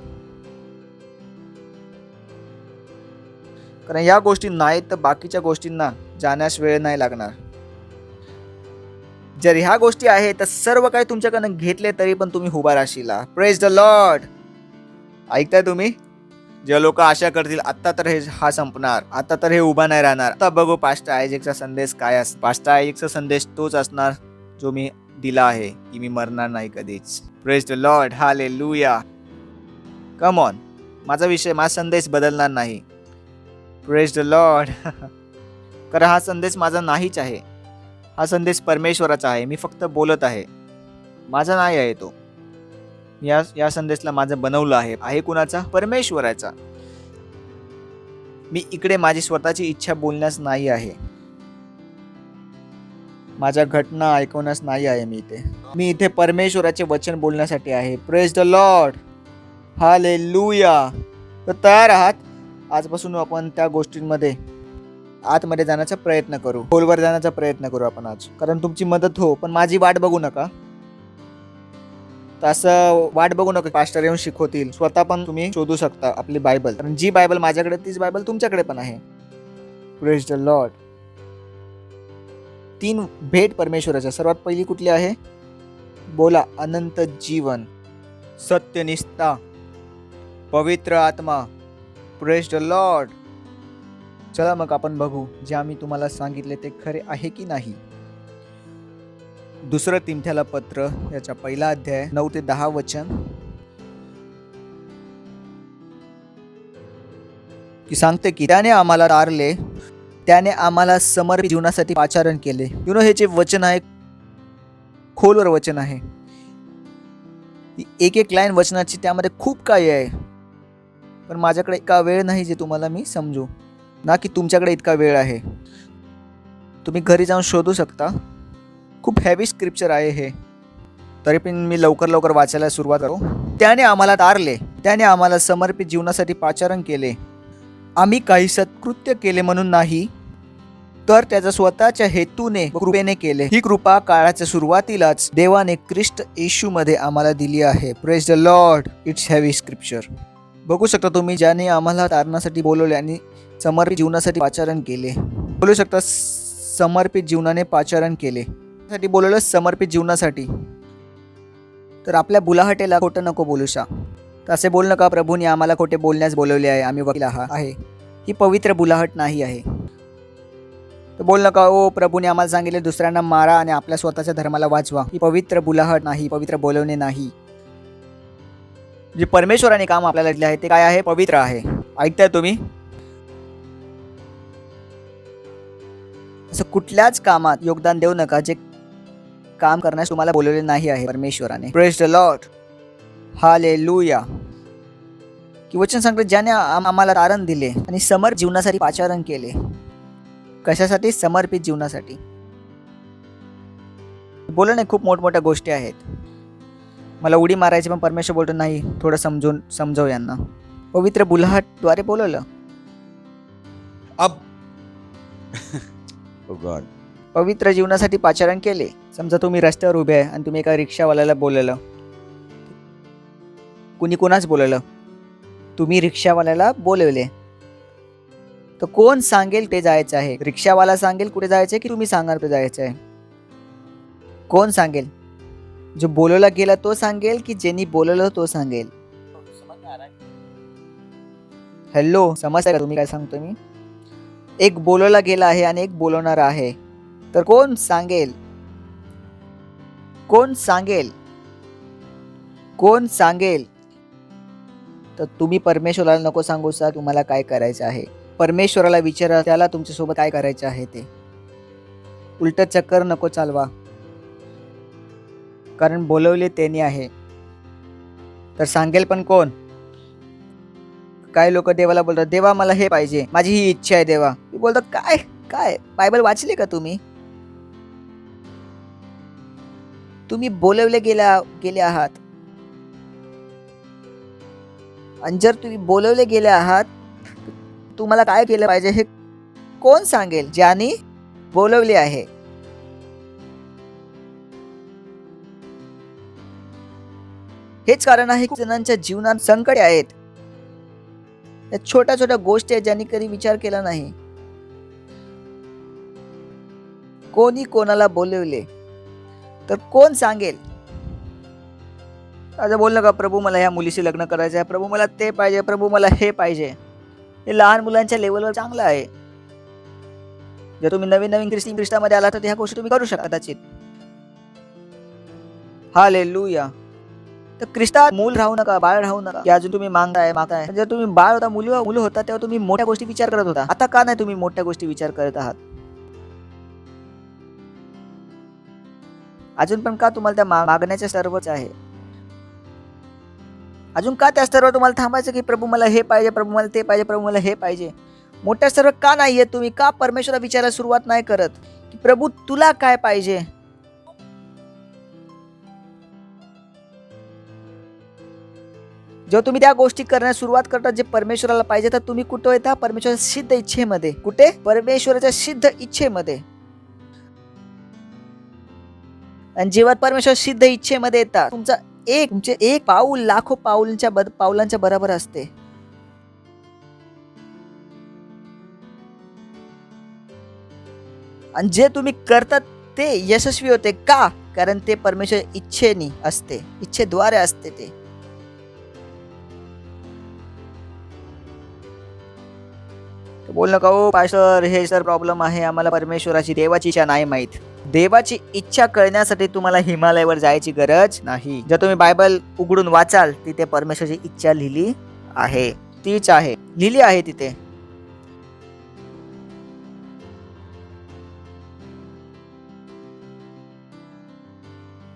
कारण या गोष्टी नाहीत तर बाकीच्या गोष्टींना जाण्यास वेळ नाही लागणार. जर ह्या गोष्टी आहेत तर सर्व काही तुमच्याकडनं घेतले तरी पण तुम्ही उभा राहशीला. Praise the Lord. ऐकताय तुम्ही? जे लोक आशा करतील आता तर हा संपणार, आता तर हे उभा नाही राहणार, आता बघू पास्टर आयजेकचा संदेश काय असतो. पास्टर आयजेकचा संदेश तोच असणार जो मी दिला आहे की मी मरणार नाही कधीच. Praise the Lord, hallelujah. Come on, माझा संदेश बदलणार नाही. Praise the Lord. कारण हा संदेश माझा नाहीच आहे. हा संदेश परमेश्वराचा आहे. मी फक्त बोलत आहे, माझा नाही आहे तो. या संदेशला माझं बनवलं आहे कुणाचा? परमेश्वराचा. मी इकडे माझी स्वतःची इच्छा बोलण्यास नाही आहे, माझ्या घटना ऐकवण्यास नाही आहे. मी इथे परमेश्वराचे वचन बोलण्यासाठी आहे. Praise the Lord, hallelujah. तर तयार आहात? आजपासून आपण त्या गोष्टींमध्ये आतमध्ये जाण्याचा प्रयत्न करू, खोलवर जाण्याचा प्रयत्न करू आपण आज. कारण तुमची मदत हो, पण माझी वाट बघू नका. तर असं वाट बघू नका पास्टर येऊन शिकवतील. स्वतः पण तुम्ही शोधू शकता आपली बायबल. कारण जी बायबल माझ्याकडे तीच बायबल तुमच्याकडे पण आहे. Praise the Lord. 3 भेट परमेश्वराच्या. सर्वात पहिली कुठली आहे? बोला. अनंत जीवन, सत्यनिष्ठा, पवित्र आत्मा. Praise the Lord. चला मग आपण बघू जे आम्ही तुम्हाला सांगितले ते खरे आहे की नाही. 2 तिमोथेला पत्र याचा 1 अध्याय 9 ते 10 वचन की सांगते की त्याने आम्हाला तारले, त्याने आम्हाला समर्पित जीवनासाठी पाचारण केले. हे जे वचन आहे खोलवर वचन आहे. एक लाईन वचनाची त्यामध्ये खूप काही आहे. पण माझ्याकडे इतका वेळ नाही जे तुम्हाला मी समजू ना, की तुमच्याकडे इतका वेळ आहे. तुम्ही घरी जाऊन शोधू शकता. खूप हेवी स्क्रिप्चर आहे हे. तरी पण मी लवकर वाचायला सुरुवात करू. त्याने आम्हाला तारले, त्याने आम्हाला समर्पित जीवनासाठी पाचारण केले. आम्ही काही सत्कृत्य केले म्हणून नाही, तर त्याचा स्वतःच्या हेतूने व कृपेने केले. ही कृपा काळाच्या सुरुवातीलाच देवाने ख्रिस्त येशूमध्ये आम्हाला दिली आहे. Praise the Lord. It's heavy scripture. बघू शकता तुम्ही, ज्याने आम्हाला तारणासाठी बोलवले आणि समर्पित जीवनासाठी पाचारण केले. बोलू शकता समर्पित जीवनाने पाचारण केले. साठी बोलवलं समर्पित जीवनासाठी. तर आपल्या बुलाहटेला खोटं नको बोलू शा. तर असे बोल नका प्रभूने आम्हाला खोटे बोलण्यास बोलवले आहे, आम्ही वकील आहे. ही पवित्र बुलाहट नाही आहे. तर बोल नका ओ प्रभूने आम्हाला सांगितले दुसऱ्यांना मारा आणि आपल्या स्वतःच्या धर्माला वाचवा. ही पवित्र बुलाहट नाही, पवित्र बोलवणे नाही. जे परमेश्वराने काम आपल्याला दिले आहे ते काय आहे? पवित्र आहे. ऐकताय तुम्ही? असं कुठल्याच कामात योगदान देऊ नका जे काम करण्यास तुम्हाला बोलवले नाही आहे परमेश्वराने. Praise the Lord, hallelujah. की वचन सांगते ज्याने आम्हाला तारण दिले आणि समर्पित जीवनासाठी पाचारण केले. कशासाठी? समर्पित जीवनासाठी. बोलणे खूप मोठमोठ्या गोष्टी आहेत. मला उडी मारायची, पण परमेश्वर बोलतो नाही, थोडं समजव यांना. पवित्र बुलाहटद्वारे बोलवलं. अब oh God. पवित्र जीवनासाठी पाचारण केले. समजा तुम्ही रस्त्यावर उभे आहे आणि तुम्ही एका रिक्षावाल्याला बोलवलं. कुणी कोणाच बोलवलं? तुम्ही रिक्षावाल्याला बोलवले. तर कोण सांगेल ते जायचं आहे? रिक्षावाला सांगेल कुठे जायचं आहे की तुम्ही सांगणार ते जायचं आहे? कोण सांगेल? जो बोलवला गेला तो सांगेल की ज्यांनी बोलवलं तो सांगेल? हॅलो, समजताय का तुम्ही काय सांगतो मी? एक बोलवला गेला आहे आणि एक बोलवणार आहे. तर कोण सांगेल? कोण सांगेल? कोण सांगेल? तर तुम्ही परमेश्वराला नको सांगू सा तुम्हाला काय करायचं आहे. परमेश्वराला विचारा त्याला तुमच्यासोबत काय करायचं आहे ते. उलट चक्कर नको चालवा. कारण बोलवले त्यांनी आहे. तर सांगेल पण कोण? काय लोक देवाला बोलतात देवा मला हे पाहिजे, माझी ही इच्छा आहे देवा. मी बोलतात काय काय बायबल वाचले का तुम्ही? तुम्ही बोलवले गेले आहात. आणि जर तुम्ही बोलवले गेले आहात तुम्हाला काय केलं पाहिजे हे कोण सांगेल? ज्याने बोलवले आहे. हेच कारण आहे खूप जणांच्या जीवनात संकटे आहेत. या छोट्या छोट्या गोष्टी आहेत ज्यांनी कधी विचार केला नाही. कोणी कोणाला बोलवले तर कोण सांगेल? आता बोललं का प्रभू मला ह्या मुलीशी लग्न करायचं आहे, प्रभू मला ते पाहिजे, प्रभू मला हे पाहिजे. हे लहान मुलांच्या लेवलवर चांगलं आहे. जर तुम्ही नवीन ख्रिस्तामध्ये आला तर ह्या गोष्टी तुम्ही करू शकता कदाचित. हालेलुया. तर ख्रिस्तात मूल राहू नका, बाळ राहू नका, की अजून तुम्ही मागताय. जर तुम्ही बाळ होता, मुलं होता, तेव्हा तुम्ही मोठ्या गोष्टी विचार करत होता. आता का नाही तुम्ही मोठ्या गोष्टी विचार करत आहात? अजून पण का तुम्हाला त्या मागण्याच्या स्तरावरच आहे? अजून का त्या स्तरावर तुम्हाला थांबायचं, की प्रभू मला हे पाहिजे, प्रभू मला ते पाहिजे, प्रभू मला हे पाहिजे? मोठ्या स्तरावर का नाहीये तुम्ही? का परमेश्वराला विचारायला सुरुवात नाही करत, की प्रभू तुला काय पाहिजे? जेव्हा तुम्ही त्या गोष्टी करण्यास सुरुवात करता जे परमेश्वराला पाहिजे, तर तुम्ही कुठं येता? परमेश्वराच्या सिद्ध इच्छेमध्ये. कुठे? परमेश्वराच्या सिद्ध इच्छेमध्ये. आणि जेव्हा परमेश्वर सिद्ध इच्छेमध्ये येतात, तुमचे एक पाऊल लाखो पाऊलांच्या बरोबर असते. आणि जे तुम्ही करतात ते यशस्वी होते. का? कारण ते परमेश्वर इच्छेने असते, इच्छेद्वारे असते ते. बोल नका हो पास्टर, हे सर प्रॉब्लेम आहे, आम्हाला परमेश्वराची देवाची इच्छा नाही माहीत. देवाची इच्छा कळण्यासाठी तुम्हाला हिमालयावर जायची गरज नाही. जर तुम्ही बायबल उघडून वाचाल, तिथे परमेश्वराची इच्छा लिहिली आहे, तीच आहे, लिहिली आहे तिथे.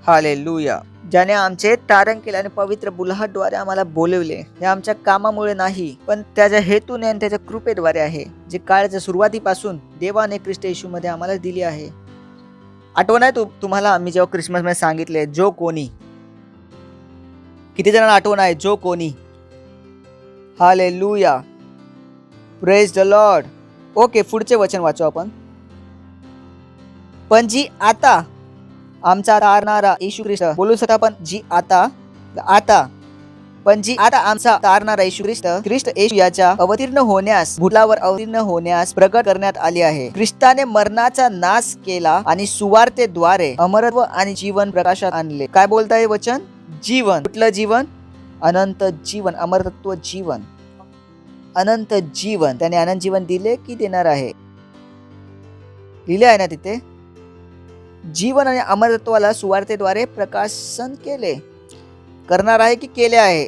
हालेलुया. ज्याने आमचे तारण केले आणि पवित्र बुलहाटद्वारे आम्हाला बोलवले, हे आमच्या कामामुळे नाही, पण त्याच्या हेतूने आणि त्याच्या कृपेद्वारे आहे, जे काळाच्या सुरुवातीपासून देवाने ख्रिस्त येशूमध्ये आम्हाला दिली आहे. आठवण आहे तुम्हाला आम्ही जेव्हा क्रिसमस मध्ये सांगितले, जो कोणी, किती जणांना आठवण आहे? जो कोणी. Hallelujah. Praise the Lord. Okay, पुढचे वचन वाचू आपण. पण जी आता आमचा तारणारा येशू ख्रिस्त, बोलू शकता आपण, जी आता पण जी आता आमचा तारणारा येशू ख्रिस्त येशू याच्या भूतलावर अवतीर्ण होण्यास प्रगट करण्यात आली आहे. ख्रिस्ताने मरणाचा नाश केला आणि सुवार्तेद्वारे अमरत्व आणि जीवन प्रकाशात आणले. काय बोलताय वचन? जीवन. कुठलं जीवन? अनंत जीवन, अमरत्व जीवन, अनंत जीवन. त्याने अनंत जीवन दिले की देणार आहे? लिहिले आहे ना तिथे. जीवन आणि अमरत्वाला सुवार्तेद्वारे प्रकाशन केले. करणार आहे की केले आहे?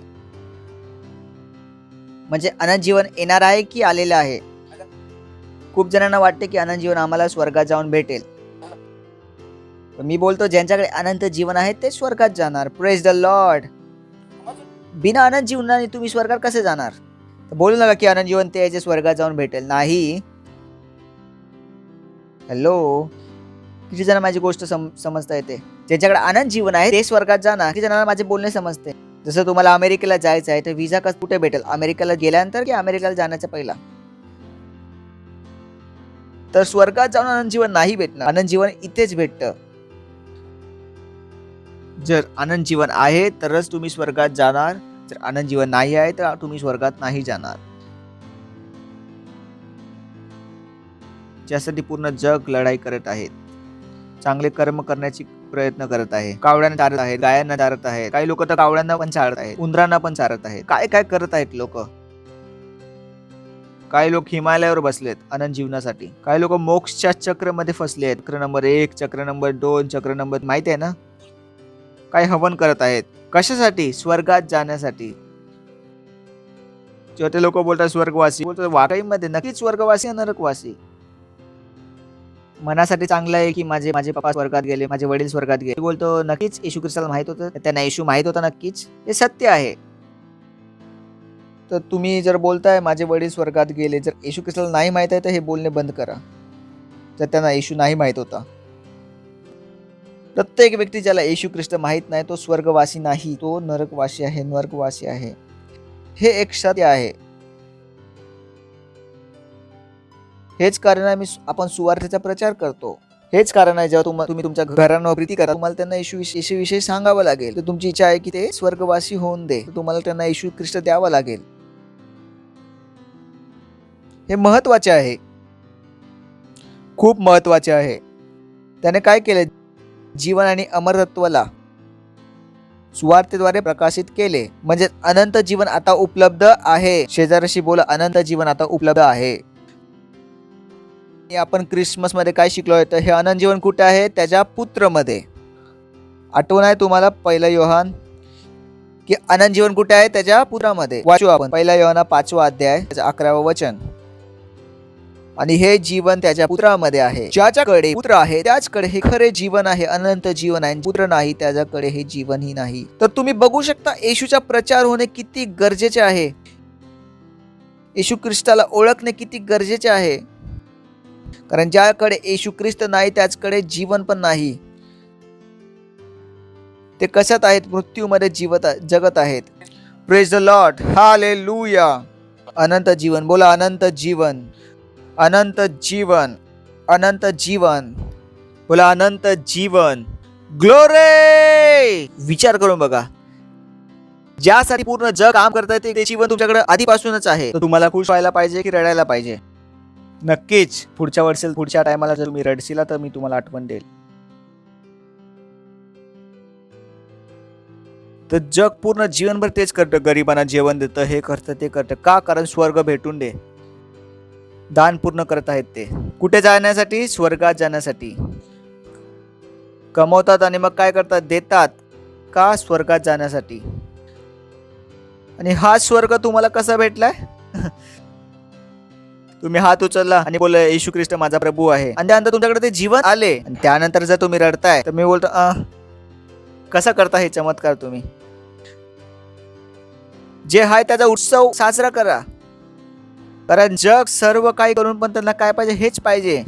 म्हणजे अनंत जीवन येणार आहे की आलेलं आहे? खूप जणांना वाटते की अनंत जीवन आम्हाला स्वर्गात जाऊन भेटेल. मी बोलतो ज्यांच्याकडे अनंत जीवन आहे ते स्वर्गात जाणार. Praise the Lord. बिना अनंत जीवनाने तुम्ही स्वर्गात कसे जाणार? बोलू नका की अनंत जीवन ते स्वर्गात जाऊन भेटेल. नाही. हॅलो, किती जण माझी गोष्ट समजता येते? ज्यांच्याकडे अनंत जीवन आहे ते स्वर्गात जाणार. किती जणांना माझे बोलणे समजते? जसं तुम्हाला अमेरिकेला जायचं आहे तर व्हिसा कुठे भेटेल? अमेरिकेला गेल्यानंतर की अमेरिकेला जाण्याच्या पहिला? तर स्वर्गात जाऊन अनंत जीवन नाही भेटणार. अनंत जीवन इथेच भेटतं. जर अनंत जीवन आहे तरच तुम्ही स्वर्गात जाणार. जर अनंत जीवन नाही आहे तर तुम्ही स्वर्गात नाही जाणार. ज्यासाठी पूर्ण जग लढाई करत आहेत, चांगले कर्म करण्याची प्रयत्न करत आहे. कावड्यांना चारत आहेत, गायांना चारत आहेत. काही लोक तर कावड्यांना पण चारत आहेत, उंदरांना पण चारत आहेत. काय काय करत आहेत लोक. काही लोक हिमालयावर बसलेत अनंत जीवनासाठी. काही लोक मोक्षच्या चक्रमध्ये फसले आहेत. चक्र नंबर 1, चक्र नंबर 2, चक्र नंबर, माहिती आहे ना. काय हवन करत आहेत. कशासाठी? स्वर्गात जाण्यासाठी. जेव्हा ते लोक बोलतात स्वर्गवासी, बोलतात वाकईमध्ये नक्कीच स्वर्गवासी आणि नरकवासी. मनासाठी चांगलं आहे की माझे पप्पा स्वर्गात गेले, माझे वडील स्वर्गात गेले. बोलतो नक्कीच येशू ख्रिस्ताला माहित होतं, त्यांना येशू माहित होता. नक्कीच हे सत्य आहे. तर तुम्ही जर बोलताय माझे वडील स्वर्गात गेले, जर येशू ख्रिस्ताला नाही माहित आहे तर हे बोलणे बंद करा. जर त्यांना येशू नाही माहित होता. प्रत्येक व्यक्ती ज्याला येशू ख्रिस्त माहित नाही तो स्वर्गवासी नाही, तो नरकवासी आहे, नरकवासी आहे. हे एक सत्य आहे. हेच कारण आहे आपण सुवार्थेचा प्रचार करतो. हेच कारण आहे जेव्हा तुम्ही तुमच्या घरांना प्रीती करा, तुम्हाला त्यांना येशू विषयी सांगावं लागेल. तर तुमची इच्छा आहे की ते स्वर्गवासी होऊन दे, तुम्हाला त्यांना येशू ख्रिस्त द्यावा लागेल. हे महत्वाचे आहे, खूप महत्वाचे आहे. त्याने काय केले? जीवन आणि अमरत्वाला सुवार्तेद्वारे प्रकाशित केले. म्हणजे अनंत जीवन आता उपलब्ध आहे. शेजाऱ्याशी बोला, अनंत जीवन आता उपलब्ध आहे. आपण क्रिसमस मध्ये काय शिकलोय? तर हे अनंत जीवन कुठे आहे? त्याच्या पुत्रमध्ये. आठवण आहे तुम्हाला 1 योहान की अनंत जीवन कुठे आहे? त्याच्या पुत्रामध्ये. वाचू आपण 1 योहान 5वा अध्याय त्याचं 11वं वचन. आणि हे जीवन त्याच्या पुत्रामध्ये आहे. ज्याच्याकडे पुत्र आहे त्याचकडे हे खरे जीवन आहे, अनंत जीवन आहे. पुत्र नाही त्याच्याकडे हे जीवनही नाही. तर तुम्ही बघू शकता येशूचा प्रचार होणे किती गरजेचे आहे. येशू ख्रिस्ताला ओळखणे किती गरजेचे आहे. कारण ज्याकडे येशू ख्रिस्त नाही त्याचकडे जीवन पण नाही. ते कशात आहेत? मृत्यूमध्ये जगत आहेत. Praise the Lord. हालेलुया. अनंत जीवन. बोला अनंत जीवन. अनंत जीवन. अनंत जीवन. बोला अनंत जीवन. ग्लोरी. विचार करून बघा, ज्यासाठी पूर्ण जग काम करत आहे ते जीवन तुमच्याकडे आधीपासूनच आहे. तर तुम्हाला खुश व्हायला पाहिजे की रडायला पाहिजे? नक्कीच पुढच्या वर्षी पुढच्या टायमाला जर तुम्ही रडशीला तर मी तुम्हाला आठवण देईल. तर जग पूर्ण जीवनभर तेच करतं. गरिबांना जेवण देतं, हे करतं, ते करतं. का? कारण स्वर्ग भेटून दे. दान पूर्ण करत आहेत ते. कुठे जाण्यासाठी? स्वर्गात जाण्यासाठी. कमवतात आणि मग काय करतात? देतात. का? स्वर्गात जाण्यासाठी. आणि हा स्वर्ग तुम्हाला कसा भेटलाय? तुम्ही हात उचलला आणि बोलला येशू ख्रिस्त माझा प्रभू आहे, आणि त्यानंतर तुमच्याकडे ते जीवन आले. आणि त्यानंतर जर तुम्ही रडताय तर मी बोलतो कसा करता हे चमत्कार तुम्ही? जे आहे त्याचा उत्सव साजरा करा. कारण जग सर्व काही करून पण त्यांना काय पाहिजे? हेच पाहिजे.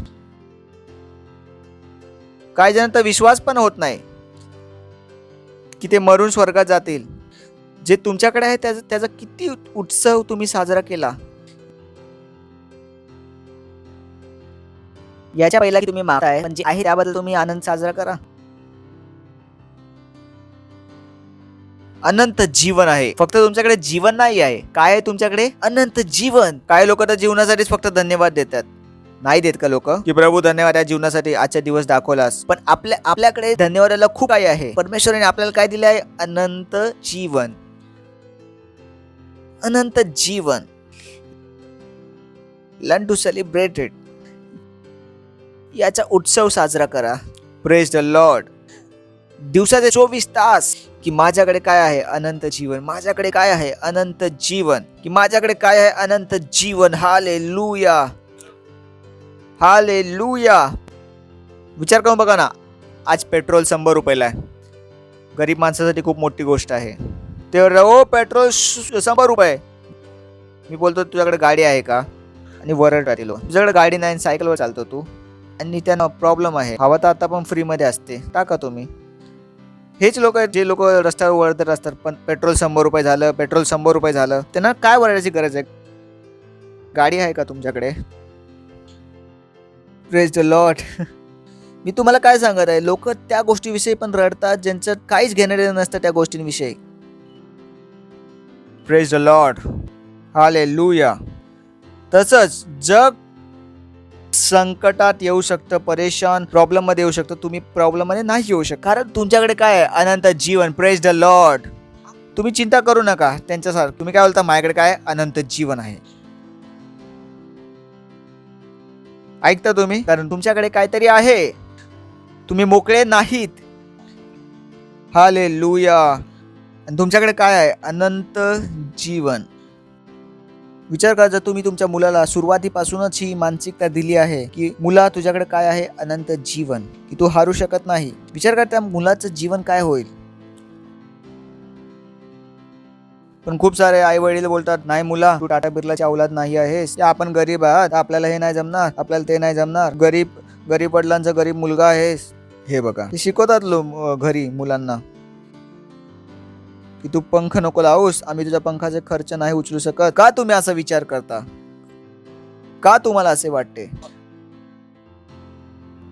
काही जण तर विश्वास पण होत नाही की ते मरून स्वर्गात जातील. जे तुमच्याकडे आहे त्याचा किती उत्सव तुम्ही साजरा केला. याच्या पहिला की तुम्ही मागताय म्हणजे आहे त्याबद्दल तुम्ही आनंद साजरा करा. अनंत जीवन आहे. फक्त तुमच्याकडे जीवन नाही आहे. काय आहे तुमच्याकडे? अनंत जीवन. काय लोक तर जीवनासाठीच फक्त धन्यवाद देतात. नाही देत का लोक की प्रभू धन्यवाद या जीवनासाठी, आजचा दिवस दाखवलास. पण आपल्याकडे धन्यवादाला खूप काही आहे. परमेश्वराने आपल्याला काय दिले आहे? अनंत जीवन. अनंत जीवन. Learn to celebrate it. याचा उत्सव साजरा करा. Praise the Lord. दिवसाचे 24 तास की माझ्याकडे काय आहे? अनंत जीवन. माझ्याकडे काय आहे? अनंत जीवन. की माझ्याकडे काय आहे? अनंत जीवन. हालेलुया. हालेलुया. विचार करून बघा ना, आज पेट्रोल 100 रुपयाला आहे. गरीब माणसासाठी खूप मोठी गोष्ट आहे. ते पेट्रोल 100 रुपये. मी बोलतो तुझ्याकडे गाडी आहे का? आणि वरड राहतील. तुझ्याकडे गाडी नाही, सायकलवर चालतो तू, आणि त्यांना प्रॉब्लेम आहे. हवा तर आता पण फ्रीमध्ये असते, टाका तुम्ही. हेच लोक आहेत जे लोक रस्त्यावर वरडत असतात. पण पेट्रोल 100 रुपये झालं, पेट्रोल 100 रुपये झालं. त्यांना काय वरडायची गरज आहे? गाडी आहे का तुमच्याकडे? Praise the Lord. मी तुम्हाला काय सांगत आहे, लोक त्या गोष्टीविषयी पण रडतात ज्यांचं काहीच घेणं नसतं त्या गोष्टींविषयी. Praise the Lord. हालेलुया. तसंच जग संकटात येऊ शकतं, परेशान प्रॉब्लेम मध्ये येऊ शकतं. तुम्ही प्रॉब्लेम मध्ये नाही येऊ शकत, कारण तुमच्याकडे काय आहे? अनंत जीवन. Praise the Lord. तुम्ही चिंता करू नका त्यांच्यासारखं. तुम्ही काय बोलता? माझ्याकडे काय? अनंत जीवन आहे. ऐकता तुम्ही? कारण तुमच्याकडे काहीतरी आहे. तुम्ही मोकळे नाहीत. हालेलुया. आणि तुमच्याकडे काय आहे? अनंत जीवन. विचार करा, जर तुम्ही तुमच्या मुलाला सुरुवातीपासूनच ही मानसिकता दिली आहे की मुला तुझ्याकडे काय आहे? अनंत जीवन, की तू हारू शकत नाही. विचार कर त्या मुलाचं जीवन काय होईल. पण खूप सारे आई वडील बोलतात, नाही मुला तू टाटा बिर्लाची औलाद नाही आहेस, आपण गरीब आहात, आपल्याला हे नाही जमणार, आपल्याला ते नाही जमणार, गरीब वडिलांचा गरीब मुलगा आहेस. हे बघा, ते शिकवतात घरी मुलांना की तू पंख नको लावूस, आम्ही तुझ्या पंखाचे खर्च नाही उचलू शकत. का तुम्ही असा विचार करता? का तुम्हाला असे वाटते?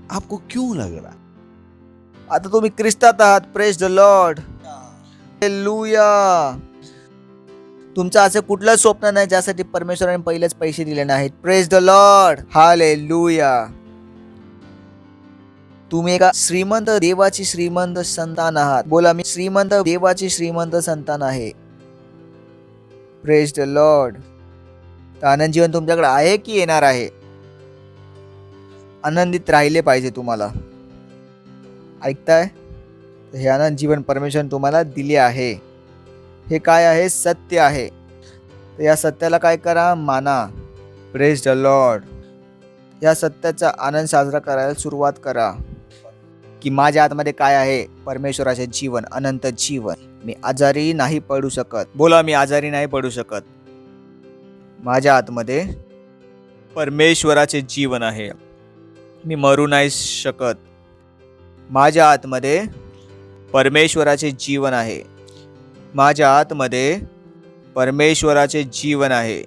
आपको क्यों लग रहा? आता तुम्ही ख्रिस्तात आहात. Praise the Lord. हालेलुया. तुमचं असं कुठलं स्वप्न नाही ज्यासाठी परमेश्वराने पहिलेच पैसे दिले नाहीत. Praise the Lord. हालेलुया. तुम्ही एका श्रीमंत देवाची श्रीमंत संतान आहात. बोला, मी श्रीमंत देवाची श्रीमंत संतान आहे. Praise the Lord. आनंद जीवन तुमच्याकडे आहे की येणार आहे? आनंदित राहिले पाहिजे तुम्हाला. ऐकताय? हे अनंत जीवन परमेश्वराने तुम्हाला दिले आहे. हे काय आहे? सत्य आहे. तर या सत्याला काय करा? माना. Praise the Lord. या सत्याचा आनंद साजरा करायला सुरुवात करा की माझ्या आतमध्ये काय आहे? परमेश्वराचे जीवन, अनंत जीवन. मी आजारी नाही पडू शकत. बोला, मी आजारी नाही पडू शकत. माझ्या आतमध्ये परमेश्वराचे जीवन आहे. मी मरू नाही शकत. माझ्या आतमध्ये परमेश्वराचे जीवन आहे. माझ्या आतमध्ये परमेश्वराचे जीवन आहे.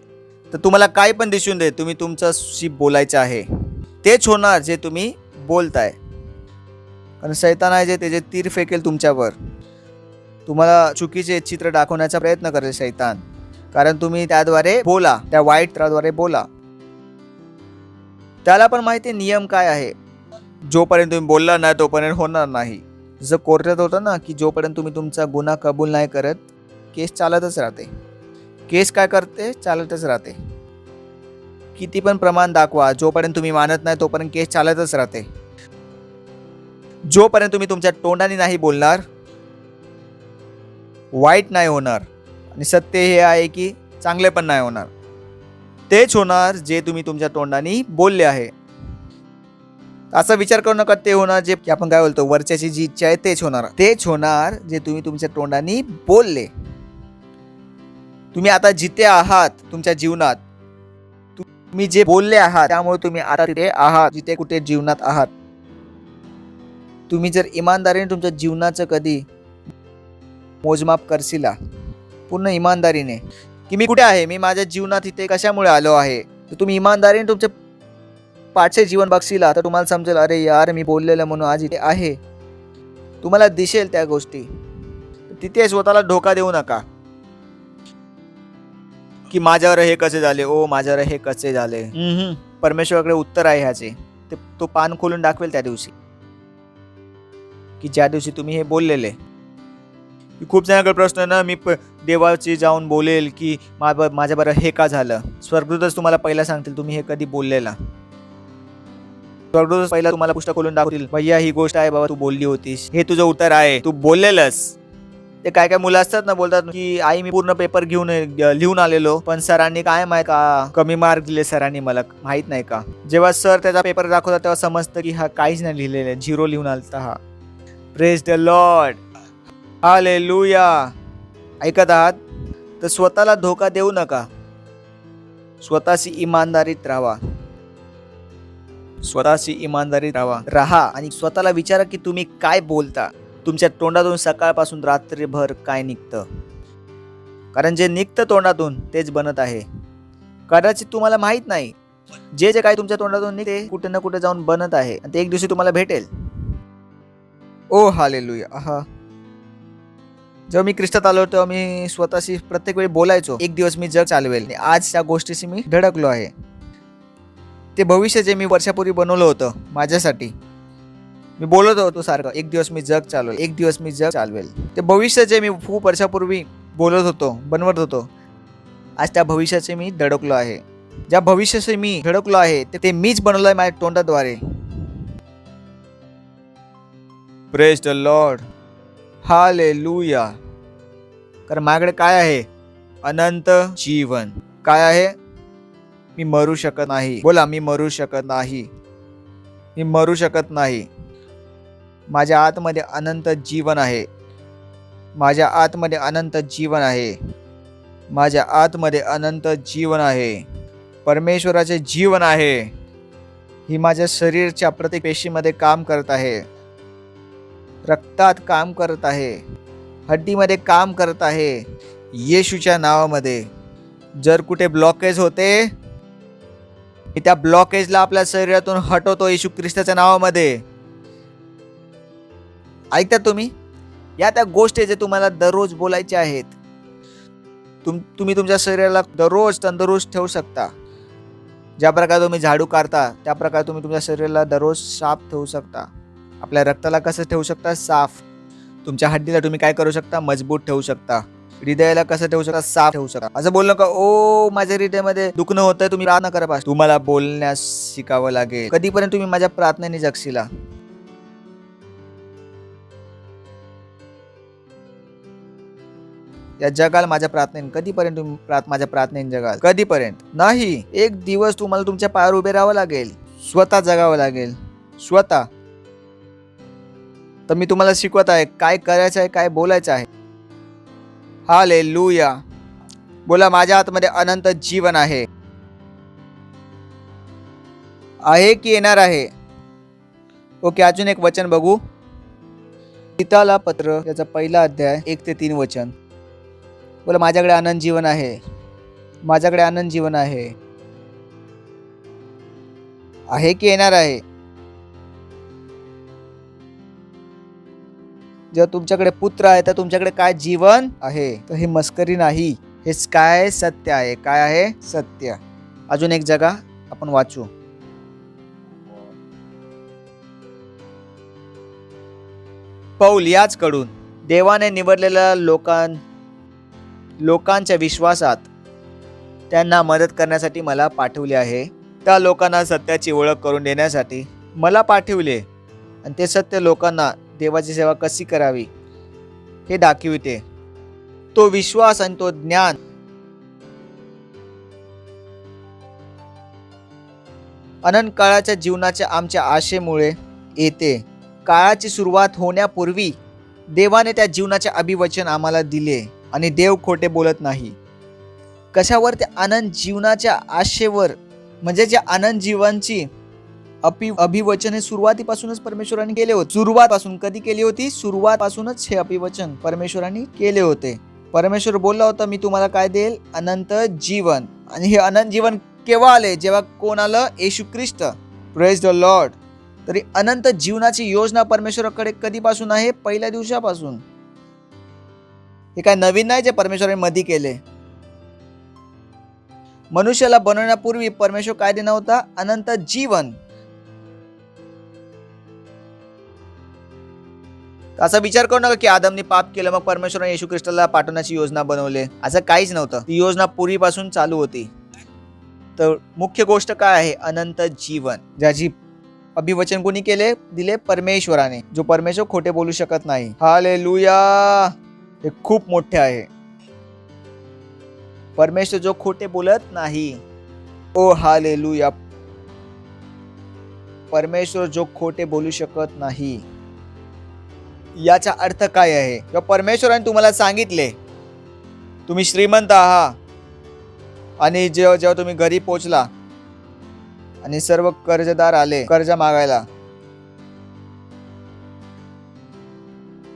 तर तुम्हाला काय पण दिसून दे, तुम्ही तुमच्याशी बोलायचं आहे. तेच होणार जे तुम्ही बोलताय. कारण शैतान आहे जे त्याचे तीर फेकेल तुमच्यावर. तुम्हाला चुकीचे चित्र दाखवण्याचा प्रयत्न करेल शैतान. कारण तुम्ही त्याद्वारे बोला, त्या वाईट चित्राद्वारे बोला. त्याला पण माहिती नियम काय आहे. जोपर्यंत तुम्ही बोलला नाही तोपर्यंत होणार नाही. जसं कोर्टात होतं ना की जोपर्यंत तुम्ही तुमचा गुन्हा कबूल नाही करत, केस चालतच राहते. केस काय करते? चालतच राहते. किती पण प्रमाण दाखवा, जोपर्यंत तुम्ही मानत नाही तोपर्यंत केस चालतच राहते. जोपर्यंत तुम्ही तुमच्या तोंडाने नाही बोलणार, वाईट नाही होणार. आणि सत्य हे आहे की चांगले पण नाही होणार. तेच होणार जे तुम्ही तुमच्या तोंडाने बोलले आहे. असा विचार करू नका ते होणार जे की आपण काय बोलतो, वरच्याची जी इच्छा आहे तेच होणार. तेच होणार जे तुम्ही तुमच्या तोंडाने बोलले. तुम्ही आता जिथे आहात तुमच्या जीवनात, तुम्ही जे बोलले आहात त्यामुळे तुम्ही आता तिथे आहात जिथे कुठे जीवनात आहात. तुम्ही जर इमानदारीने तुमच्या जीवनाचं कधी मोजमाप करशील, पूर्ण इमानदारीने की मी कुठे आहे, मी माझ्या जीवनात इथे कशामुळे आलो आहे, तर तुम्ही इमानदारीने तुमचे पाठचे जीवन बघशील तर तुम्हाला समजेल, अरे यार मी बोललेलं म्हणून आज इथे आहे. तुम्हाला दिसेल त्या गोष्टी. तिथे स्वतःला धोका देऊ नका की माझ्यावर हे कसे झाले, ओ माझ्यावर हे कसे झाले. परमेश्वराकडे उत्तर आहे ह्याचे. तो पान खोलून दाखवेल त्या दिवशी की ज्या दिवशी तुम्ही हे बोललेले. खूप जणांकडे प्रश्न आहे ना, मी देवाची जाऊन बोलेल की माझ्याबरोबर हे का झालं. स्वर्गदूतच तुम्हाला पहिला सांगतील तुम्ही हे कधी बोललेला. स्वर्गदूतच पहिला तुम्हाला पुस्तक खोलून दाखवतील, भैया ही गोष्ट आहे बाबा, तू बोलली होतीस, हे तुझं उत्तर आहे, तू बोललेलंस. ते काय काय मुलं असतात ना, बोलतात की आई मी पूर्ण पेपर घेऊन लिहून आलेलो, पण सरांनी काय माहित का कमी मार्क दिले सरांनी, मला माहित नाही का. जेव्हा सर त्याचा पेपर दाखवतात तेव्हा समजतं की हा काहीच नाही लिहिलेलं, 0 लिहून आलता हा. Praise the Lord. हालेलुया. ऐकत आहात? तर स्वतःला धोका देऊ नका. स्वतःशी इमानदारीत राहा. स्वतःशी इमानदारीत राहा आणि स्वतःला विचारा की तुम्ही काय बोलता. तुमच्या तोंडातून सकाळपासून रात्रीभर काय निघतं. कारण जे निघतं तोंडातून तेच बनत आहे. कदाचित तुम्हाला माहित नाही, जे जे काही तुमच्या तोंडातून निघते कुठे ना कुठे जाऊन बनत आहे आणि ते एक दिवशी तुम्हाला भेटेल. ओ हालेलुया. आहा. जेव्हा मी ख्रिस्तात आलो तेव्हा मी स्वतःशी प्रत्येक वेळी बोलायचो, एक दिवस मी जग चालवेल. आज त्या गोष्टीशी मी धडकलो आहे. ते भविष्य जे मी वर्षापूर्वी बनवलं होतं माझ्यासाठी, मी बोलत होतो सारखं, एक दिवस मी जग चालवेल, एक दिवस मी जग चालवेल. ते भविष्य जे मी खूप वर्षापूर्वी बोलत होतो, बनवत होतो, आज त्या भविष्याचे मी धडकलो आहे. ज्या भविष्याचे मी धडकलो आहे ते मीच बनवलं आहे माझ्या तोंडाद्वारे. Praise the Lord. हालेलुया. कारण माझ्याकडे काय आहे? अनंत जीवन. काय आहे? मी मरू शकत नाही. बोला, मी मरू शकत नाही. मी मरू शकत नाही. माझ्या आतमध्ये अनंत जीवन आहे. माझ्या आतमध्ये अनंत जीवन आहे. माझ्या आतमध्ये अनंत जीवन आहे. परमेश्वराचे जीवन आहे. ही माझ्या शरीराच्या प्रत्येक पेशीमध्ये काम करत आहे. रक्तात काम करत आहे. हड्डीमध्ये काम करत आहे. येशूच्या नावामध्ये. जर कुठे ब्लॉकेज होते, मी त्या ब्लॉकेजला आपल्या शरीरातून हटवतो येशू ख्रिस्ताच्या नावामध्ये. ऐकता तुम्ही? या त्या गोष्टी जे तुम्हाला दररोज बोलायच्या आहेत. तुम्ही तुमच्या शरीराला दररोज तंदुरुस्त ठेवू शकता. ज्या प्रकारे तुम्ही झाडू काढता त्या प्रकारे तुम्ही तुमच्या शरीराला दररोज साफ ठेवू शकता. आपल्या रक्ताला कसं ठेवू शकता? साफ. तुमच्या हड्डीला तुम्ही काय करू शकता? मजबूत ठेवू शकता. हृदयाला कसं ठेवू शकता? साफ ठेवू शकता. असं बोलणं का ओ माझ्या हृदयामध्ये दुखणं होतंय, तुम्ही प्रार्थना करा पास. तुम्हाला बोलण्यास शिकावं लागेल. कधीपर्यंत तुम्ही माझ्या प्रार्थनेने जगशीला. या जगाल माझ्या प्रार्थनेने. कधीपर्यंत तुम्ही माझ्या प्रार्थनेने जगाल? कधीपर्यंत नाही. एक दिवस तुम्हाला तुमच्या पायावर उभे राहावं लागेल, स्वतः जगावं लागेल, स्वतः. तर मी तुम्हाला शिकवत आहे काय करायचं आहे, काय बोलायचं आहे. हालेलुया. बोला, माझ्या आतमध्ये अनंत जीवन आहे. आहे की येणार आहे? ओके, अजून एक वचन बघू. गीताला पत्र याचा पहिला अध्याय 1 ते 3 वचन. बोला, माझ्याकडे आनंद जीवन आहे, माझ्याकडे आनंद जीवन आहे. आहे की येणार आहे? जेव्हा तुमच्याकडे पुत्र आहे तर तुमच्याकडे काय जीवन आहे. तर हे मस्करी नाही, हेच काय सत्य आहे. काय आहे? सत्य. अजून एक जागा आपण वाचू. पौल याचकडून देवाने निवडलेल्या लोकांच्या विश्वासात त्यांना मदत करण्यासाठी मला पाठवले आहे. त्या लोकांना सत्याची ओळख करून देण्यासाठी मला पाठवले आणि ते सत्य लोकांना देवाची सेवा कशी करावी हे दाखविते. तो विश्वास आणि तो ज्ञान अनंत काळाच्या जीवनाच्या आमच्या आशेमुळे येते. काळाची सुरुवात होण्यापूर्वी देवाने त्या जीवनाचे अभिवचन आम्हाला दिले आणि देव खोटे बोलत नाही. कशावर? त्या आनंद जीवनाच्या आशेवर. म्हणजे जे आनंद जीवनाची अभिवचन हे सुरुवातीपासूनच परमेश्वराने केले होते. सुरुवातपासून कधी केली होती? सुरुवातपासूनच हे अभिवचन परमेश्वराने केले होते. परमेश्वर बोलला होता, मी तुम्हाला काय देईल? अनंत जीवन. आणि हे अनंत जीवन केव्हा आले? जेव्हा कोण आलं? Yeshu Khrist. Praise the Lord. तरी अनंत जीवनाची योजना परमेश्वराकडे कधीपासून आहे? पहिल्या दिवसापासून. हे काय नवीन नाही जे परमेश्वराने मध्ये केले. मनुष्याला बनवण्यापूर्वी परमेश्वर काय देणार होता? अनंत जीवन. असा विचार करू नका की आदमने पाप केलं मग परमेश्वराने येशू ख्रिस्ताला पाठवण्याची योजना बनवली. असं काहीच नव्हतं. ती योजना पूर्वीपासून चालू होती. तर मुख्य गोष्ट काय आहे? अनंत जीवन, ज्याची अभिवचन कोणी केले? दिले परमेश्वराने, जो परमेश्वर खोटे बोलू शकत नाही. हालेलुया. हे खूप मोठे आहे. परमेश्वर जो खोटे बोलत नाही. ओ हालेलुया. परमेश्वर जो खोटे बोलू शकत नाही. याचा अर्थ काय आहे? किंवा परमेश्वराने तुम्हाला सांगितले तुम्ही श्रीमंत आहात आणि जेव्हा तुम्ही घरी पोहोचला आणि सर्व कर्जदार आले कर्ज मागायला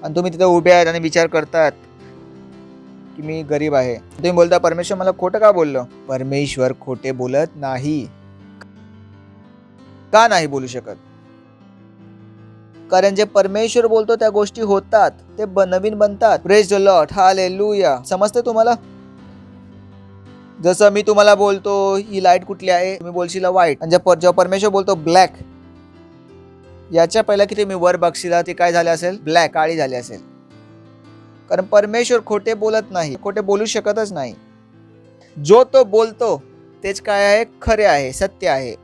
आणि तुम्ही तिथे उभे आहेत आणि विचार करतात की मी गरीब आहे. तुम्ही बोलता, परमेश्वर मला खोटं का बोललो? परमेश्वर खोटे बोलत नाही. का नाही बोलू शकत? कारण जे परमेश्वर बोलतो त्या गोष्टी होतात, ते नवीन बनतात. Praise the Lord. हालेलुया. समजते तुम्हाला? जसं मी तुम्हाला बोलतो ही लाईट कुठली आहे, तुम्ही बोलशील व्हाईट. आणि जेव्हा परमेश्वर बोलतो ब्लॅक, याच्या पहिला की तुम्ही वर बघशील ते काय झाले असेल? ब्लॅक, काळी झाली असेल. कारण परमेश्वर खोटे बोलत नाही, खोटे बोलू शकतच नाही. जो तो बोलतो तेच काय आहे? खरे आहे, सत्य आहे.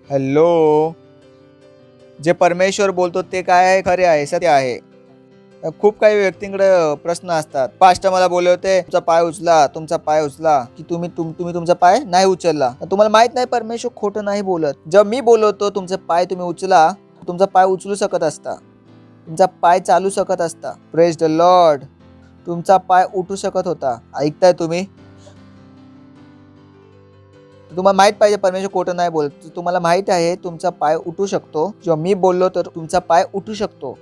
हॅलो. जे परमेश्वर बोलतो ते काय आहे? खरे आहे, सत्य आहे. खूप काही व्यक्तींकडे प्रश्न असतात. पास्टर मला बोलले होते, तुमचा पाय उचला, तुमचा पाय उचला, की तुम्ही तुमचा पाय नाही उचलला. तुम्हाला माहित नाही परमेश्वर खोटं नाही बोलत. जेव्हा मी बोलवतो तुमचा पाय तुम्ही उचला, तुमचा पाय उचलू शकत असता, तुमचा पाय चालू शकत असता. Praise the Lord. तुमचा पाय उठू शकत होता. ऐकताय तुम्ही? तुम्हाला माहित पाहिजे परमेश्वर खोटं नाही बोलत. तुम्हाला माहित आहे तुमचा पाय उठू शकतो. जेव्हा मी बोललो तर तुमचा पाय उठू शकतो.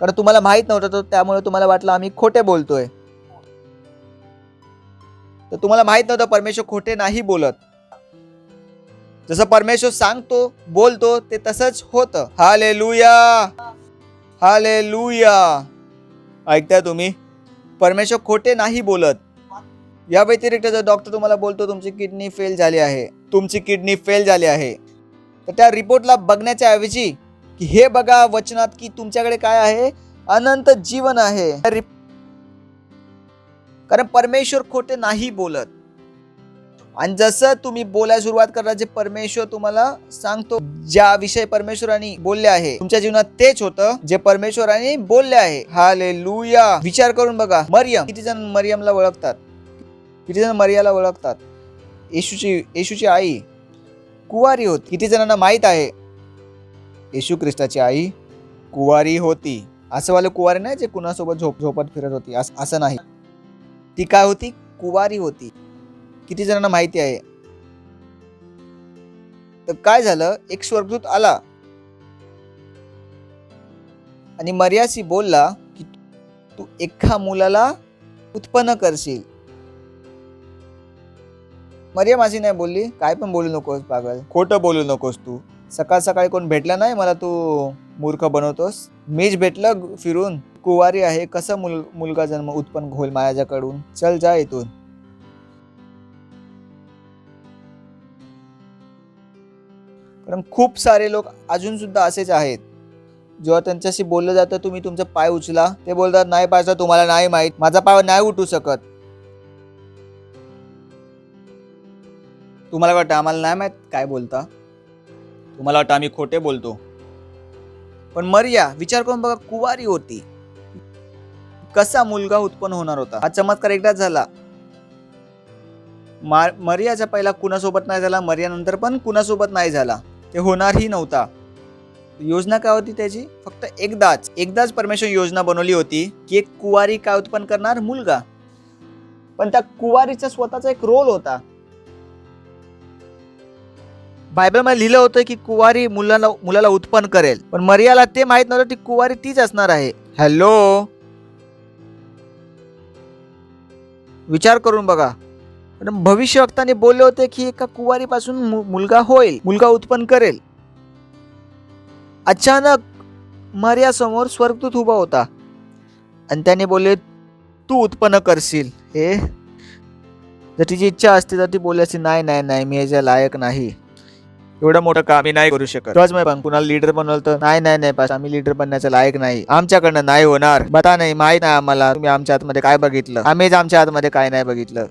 कारण तुम्हाला माहित नव्हतं, तर त्यामुळे तुम्हाला वाटलं आम्ही खोटे बोलतोय. तर तुम्हाला माहित नव्हतं परमेश्वर खोटे नाही बोलत. जसं परमेश्वर सांगतो, बोलतो ते तसंच होतं. हालेलुया. हालेलुया. ऐकताय तुम्ही? परमेश्वर खोटे नाही बोलत. या व्यतिरिक्त जर डॉक्टर तुम्हाला बोलतो तुमची किडनी फेल झाली आहे, तुमची किडनी फेल झाली आहे, तर त्या रिपोर्टला बघण्याच्या ऐवजी की हे बघा वचनात की तुमच्याकडे काय आहे? अनंत जीवन आहे. कारण परमेश्वर खोटे नाही बोलत. आणि जसं तुम्ही बोलायला सुरुवात करा, जे परमेश्वर तुम्हाला सांगतो, ज्या विषय परमेश्वराने बोलले आहे तुमच्या जीवनात, तेच होतं जे परमेश्वराने बोलले आहे. हालेलुया. विचार करून बघा, मरियम, किती जण मरियमला ओळखतात? किती जण मरियाला ओळखतात? येशूची आई कुवारी होती. किती जणांना माहित आहे येशू ख्रिस्ताची आई कुवारी होती? असं वाले कुवारी नाही जे कुणासोबत झोपत फिरत होती, असं नाही. ती काय होती? कुवारी होती. किती जणांना माहिती आहे? तर काय झालं, एक स्वर्गदूत आला आणि मरियाशी बोलला की तू एका मुलाला उत्पन्न करशील. मरियम अशी नाही बोलली, काय पण बोलू नकोस पागल, खोटं बोलू नकोस, तू सकाळ सकाळी कोण भेटला नाही मला, तू मूर्ख बनवतोस. मीच भेटलं फिरून, कुवारी आहे, कसं मुलगा जन्म उत्पन्न होईल माझ्याकडून, चल जा इथून. कारण खूप सारे लोक अजून सुद्धा असेच आहेत, जेव्हा त्यांच्याशी बोललं जातं तुम्ही तुमचा पाय उचला, ते बोलतात नाही पायचा, तुम्हाला नाही माहित, माझा पाय नाही उठू शकत. तुम्हाला वाटतं आम्हाला नाही माहित काय बोलता, तुम्हाला वाटतं आम्ही खोटे बोलतो. पण मरिया, विचार करून बघा, कुवारी होती, कसा मुलगा उत्पन्न होणार होता? हा चमत्कार एकदाच झाला. मरियाच्या पहिला कुणासोबत नाही झाला, मरिया नंतर पण कुणासोबत नाही झाला, ते होणारही नव्हता. योजना काय होती त्याची? फक्त एकदाच परमेश्वर योजना बनवली होती की एक कुवारी काय उत्पन्न करणार? मुलगा. पण त्या कुवारीचा स्वतःचा एक रोल होता. बायबलमध्ये लिहिलं होतं की कुवारी मुलाला उत्पन्न करेल, पण मरियाला ते माहित नव्हतं ती कुवारी तीच असणार आहे. हॅलो, विचार करून बघा. भविष्यवक्ताने बोलले होते की एका कुवारीपासून मुलगा होईल, मुलगा उत्पन्न करेल. अचानक मरिया समोर स्वर्गदूत उभा होता आणि त्याने बोलले तू उत्पन्न करशील. हे जर तिची इच्छा असती तर ती बोलली असती नाही नाही नाही, मी याच्या लायक नाही, एवढं मोठं काम मी नाही करू शकत. पण कुणाला लीडर बनवलं तर नाही नाही नाही पास, आम्ही लीडर बनण्याचं लायक नाही, आमच्याकडनं नाही होणार, बता नाही, माहित नाही आम्हाला तुम्ही आमच्या हातमध्ये काय बघितलं, आम्हीच आमच्या हातमध्ये काय नाही बघितलं.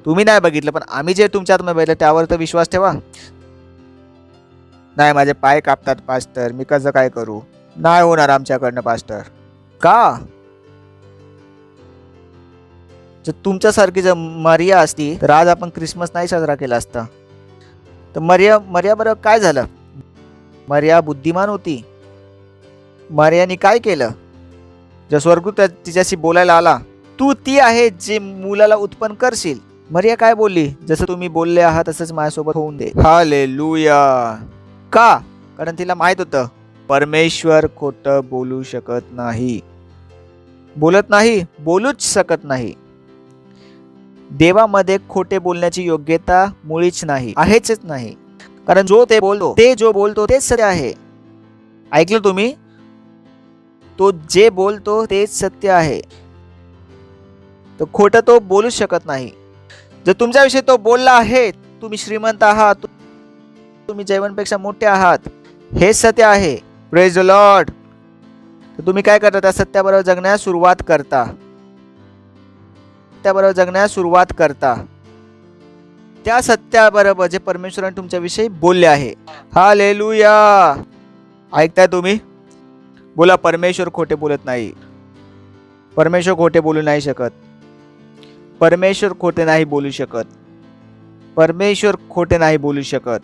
तुम्ही नाही बघितलं पण आम्ही जे तुमच्या हातमध्ये बघितलं त्यावर तर विश्वास ठेवा. नाही, माझे पाय कापतात पास्टर, मी कसं काय करू, नाही होणार आमच्याकडनं पास्टर. का? जर तुमच्यासारखी जर मरिया असती तर आज आपण ख्रिसमस नाही साजरा केला असता. तर मरिया बरोबर काय झालं? मरिया बुद्धिमान होती. मरियाने काय केलं? जर स्वर्गदूत तिच्याशी बोलायला आला, तू ती आहे जे मुलाला उत्पन्न करशील, मरिया काय बोलली? जसं तुम्ही बोलले आहात तसंच माझ्यासोबत होऊन दे. हालेलुया. का? कारण तिला माहित होतं परमेश्वर खोटं बोलू शकत नाही, बोलूच शकत नाही. देवामध्ये खोटे बोलण्याची योग्यता मुळीच नाही, आहेच नाही. कारण जो बोलतो तेच सत्य आहे. ऐकलं तुम्ही? तो जे बोलतो तेच सत्य आहे. तो खोटं तो बोलूच शकत नाही. जर तुमच्याविषयी तो बोलला आहे तुम्ही श्रीमंत आहात, तुम्ही जैवनपेक्षा मोठे आहात, हे सत्य आहे, प्रेज द लॉर्ड, तर तुम्ही काय करता? त्या सत्याबरोबर जगण्यास सुरुवात करता. त्या सत्याबरोबर जे परमेश्वराने तुमच्याविषयी बोलले आहे. हालेलुया. ऐकताय तुम्ही? बोला, परमेश्वर खोटे बोलत नाही. परमेश्वर खोटे बोलू नाही शकत. परमेश्वर खोटे नाही बोलू शकत. परमेश्वर खोटे नाही बोलू शकत.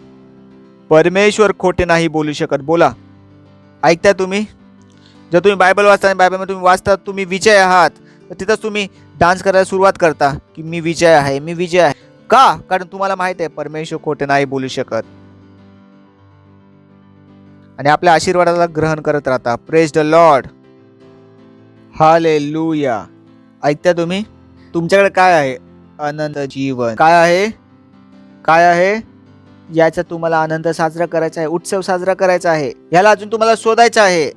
परमेश्वर खोटे नाही बोलू शकत. बोला, ऐकताय तुम्ही? जर तुम्ही बायबल वाचता आणि बायबलमध्ये तुम्ही वाचता तुम्ही विजय आहात, तर तिथंच तुम्ही डान्स करायला सुरुवात करता की मी विजय आहे, मी विजय आहे. का? कारण तुम्हाला माहित आहे परमेश्वर खोटे नाही बोलू शकत. आणि आपल्या आशीर्वादाला ग्रहण करत राहता. Praise the Lord. हालेलुया. ऐकताय तुम्ही? तुमच्याकडे काय आहे? अनंत जीवन. काय आहे? याचा तुम्हाला आनंद साजरा करायचा आहे, उत्सव साजरा करायचा आहे. याला अजून तुम्हाला शोधायचं आहे.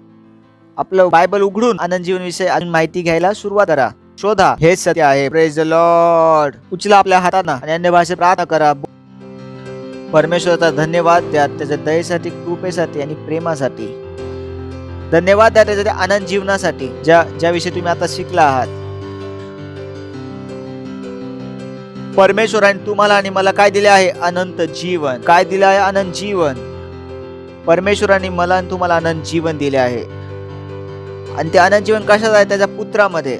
आपलं बायबल उघडून आनंद जीवन विषयी अजून माहिती घ्यायला सुरुवात करा. शोधा, हेच सत्य आहे. Praise the Lord. उचला आपल्या हातांना आणि अन्य भाषेत प्रार्थना करा. परमेश्वराचा धन्यवाद द्या त्याच्या दयेसाठी, कृपेसाठी आणि प्रेमासाठी. धन्यवाद द्या त्याच्या आनंद जीवनासाठी ज्या विषयी तुम्ही आता शिकला आहात. परमेश्वराने तुम्हाला आणि मला काय दिले आहे? अनंत जीवन. काय दिले आहे? अनंत जीवन. परमेश्वराने मला आणि तुम्हाला अनंत जीवन दिले आहे. आणि ते अनंत जीवन कशात आहे? त्याच्या पुत्रामध्ये.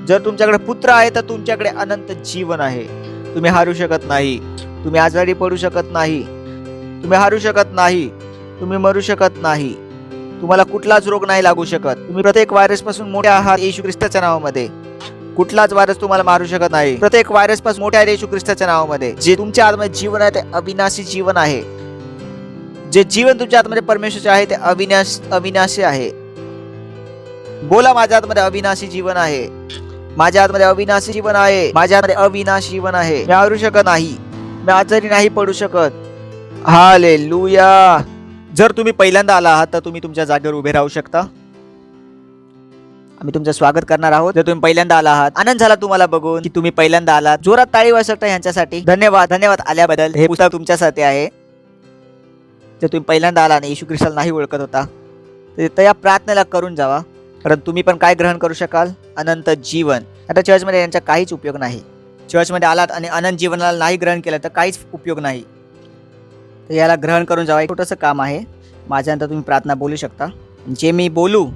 जर तुमच्याकडे पुत्र आहे तर तुमच्याकडे अनंत जीवन आहे. तुम्ही हारू शकत नाही. तुम्ही आजारी पडू शकत नाही. तुम्ही हारू शकत नाही. तुम्ही मरू शकत नाही. तुम्हाला कुठलाच रोग नाही लागू शकत. तुम्ही प्रत्येक व्हायरस पासून मोठे आहात येशू ख्रिस्ताच्या नावामध्ये. कुठलाच व्हायरस तुम्हाला मारू शकत नाही. प्रत्येक व्हायरस पासून मोठे आहे येशू ख्रिस्ताच्या नावामध्ये. जे तुमच्या आतमध्ये जीवन आहे ते अविनाशी जीवन आहे. जे जीवन तुमच्या आतमध्ये परमेश्वराचे आहे ते अविनाशी आहे. बोला, माझ्या आतमध्ये अविनाशी जीवन आहे. माझ्या आतमध्ये अविनाशी जीवन आहे. माझ्या आतमध्ये अविनाशी जीवन आहे. मी हारू शकत नाही. मी आजारी नाही पडू शकत. हालेलुया. जर तुम्ही पहिल्यांदा आला आहात तर तुम्ही तुमच्या जागेवर उभे राहू शकता. आम्ही तुमचं स्वागत करणार आहोत. जर तुम्ही पहिल्यांदा आला आहात, आनंद झाला तुम्हाला बघून की तुम्ही पहिल्यांदा आलात. जोरात टाळी वाजवू शकता यांच्यासाठी. धन्यवाद. धन्यवाद आल्याबद्दल. हे पुस्तक तुमच्यासाठी आहे. जर तुम्ही पहिल्यांदा आला आणि येशू ख्रिस्ताला नाही ओळखत होता तर या प्रार्थनेला करून जावा. कारण तुम्ही पण काय ग्रहण करू शकाल? अनंत जीवन. आता चर्चमध्ये यांचा काहीच उपयोग नाही. चर्चमध्ये आलात आणि अनंत जीवनाला नाही ग्रहण केलं तर काहीच उपयोग नाही. तर याला ग्रहण करून जावा. एक छोटंसं काम आहे. माझ्यानंतर तुम्ही प्रार्थना बोलू शकता. जे मी बोलू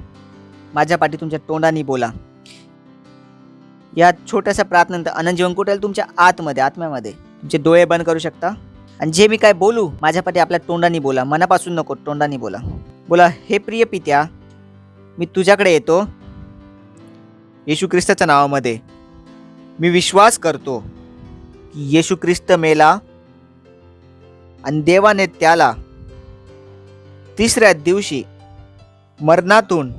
माझ्या पाठी तुमच्या तोंडाने बोला. या छोट्याशा प्रार्थनेनंतर अनंत जीवन कुठे आहे? तुमच्या आत्म्यामध्ये. तुमचे डोळे बंद करू शकता. आणि जे मी काय बोलू माझ्या पाठी आपल्या तोंडाने बोला. मनापासून नको, तोंडाने बोला. बोला, हे प्रिय पित्या, मी तुझ्याकडे येतो येशू ख्रिस्ताच्या नावामध्ये. मी विश्वास करतो की येशू ख्रिस्त मेला आणि देवाने त्याला तिसऱ्या दिवशी मरणातून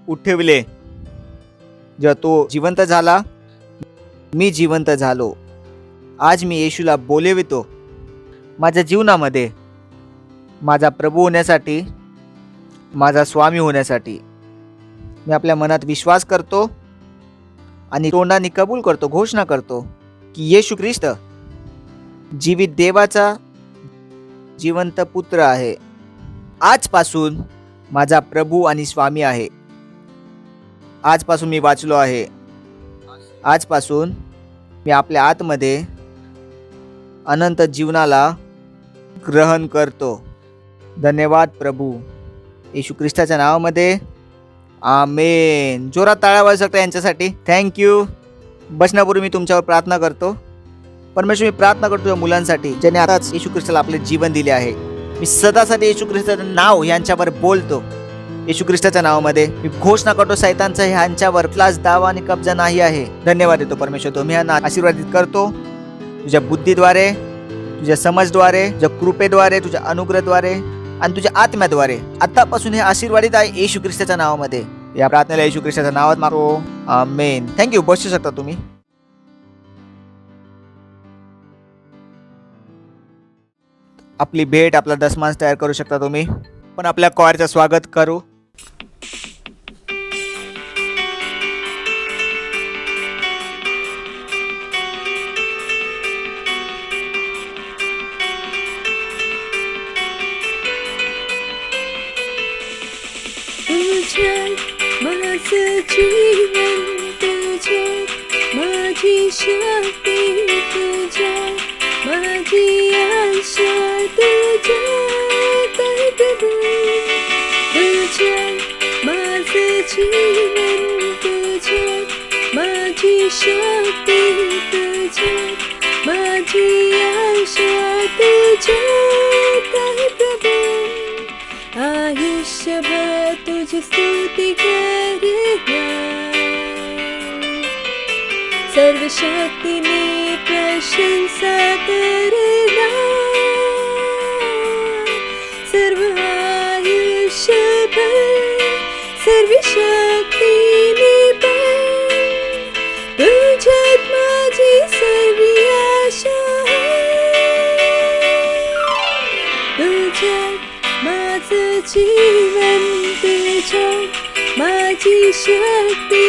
उठविले. जेव्हा तो जिवंत झाला, मी जिवंत झालो. आज मी येशूला बोलवितो माझ्या जीवनामध्ये माझा प्रभू होण्यासाठी, माझा स्वामी होण्यासाठी. मी आपल्या मनात विश्वास करतो आणि तोंडाने कबूल करतो, घोषणा करतो की येशू ख्रिस्त जीवित देवाचा जिवंत पुत्र आहे. आजपासून माझा प्रभू आणि स्वामी आहे. आजपासून मी वाचलो आहे. आजपासून मी आपल्या आतमध्ये अनंत जीवनाला ग्रहण करतो. धन्यवाद प्रभू. येशू ख्रिस्ताच्या नावामध्ये आमेन. जोरात टाळ्या वाजवू शकता यांच्यासाठी. थँक्यू. बसण्यापूर्वी मी तुमच्यावर प्रार्थना करतो. परमेश्वर, मी प्रार्थना करतो या मुलांसाठी ज्यांनी आताच येशू ख्रिस्ताला आपले जीवन दिले आहे. मी सदासाठी येशू ख्रिस्ताचं नाव यांच्यावर बोलतो. येशू ख्रिस्ताच्या नावामध्ये मी घोषणा करतो, सैतानचा ह्यांच्यावर क्लास दावा आणि कब्जा नाही आहे. धन्यवाद देतो परमेश्वर. तो मी यांना आशीर्वादित करतो तुझ्या बुद्धीद्वारे, तुझ्या समजद्वारे, तुझ्या कृपेद्वारे, तुझ्या अनुग्रहाद्वारे आणि तुझ्या आत्म्याद्वारे. आतापासून हे आशीर्वादित आहे येशू ख्रिस्ताच्या नावामध्ये. या प्रार्थनेला येशू ख्रिस्ताच्या नावात मागतो. आमेन. थँक्यू. बसू शकता तुम्ही. आपली भेट, आपला दशमांश तयार करू शकता तुम्ही. पण आपल्या कॉयरचं स्वागत करू. तुझ्यात माझं जीवन, तुझ्यात माझी शक्ती, तुझ्यात माझी आशा, तुझ्यात आहे प्रभू. तुझ्यात माझं जीवन, तुझ्यात माझी शक्ती, तुझ्यात माझी आशा, तुझ्यात आहे प्रभू. आयुष्यभर तुझी स्तुती करणार, सर्व शक्तीने प्रशंसा करणार. सर्व आयुष्यभर सर्व शक्तीने तुझ्यात माझी सर्व आशा. तुझ्यात माझं जीवन, तुझ्यात माझी शक्ती,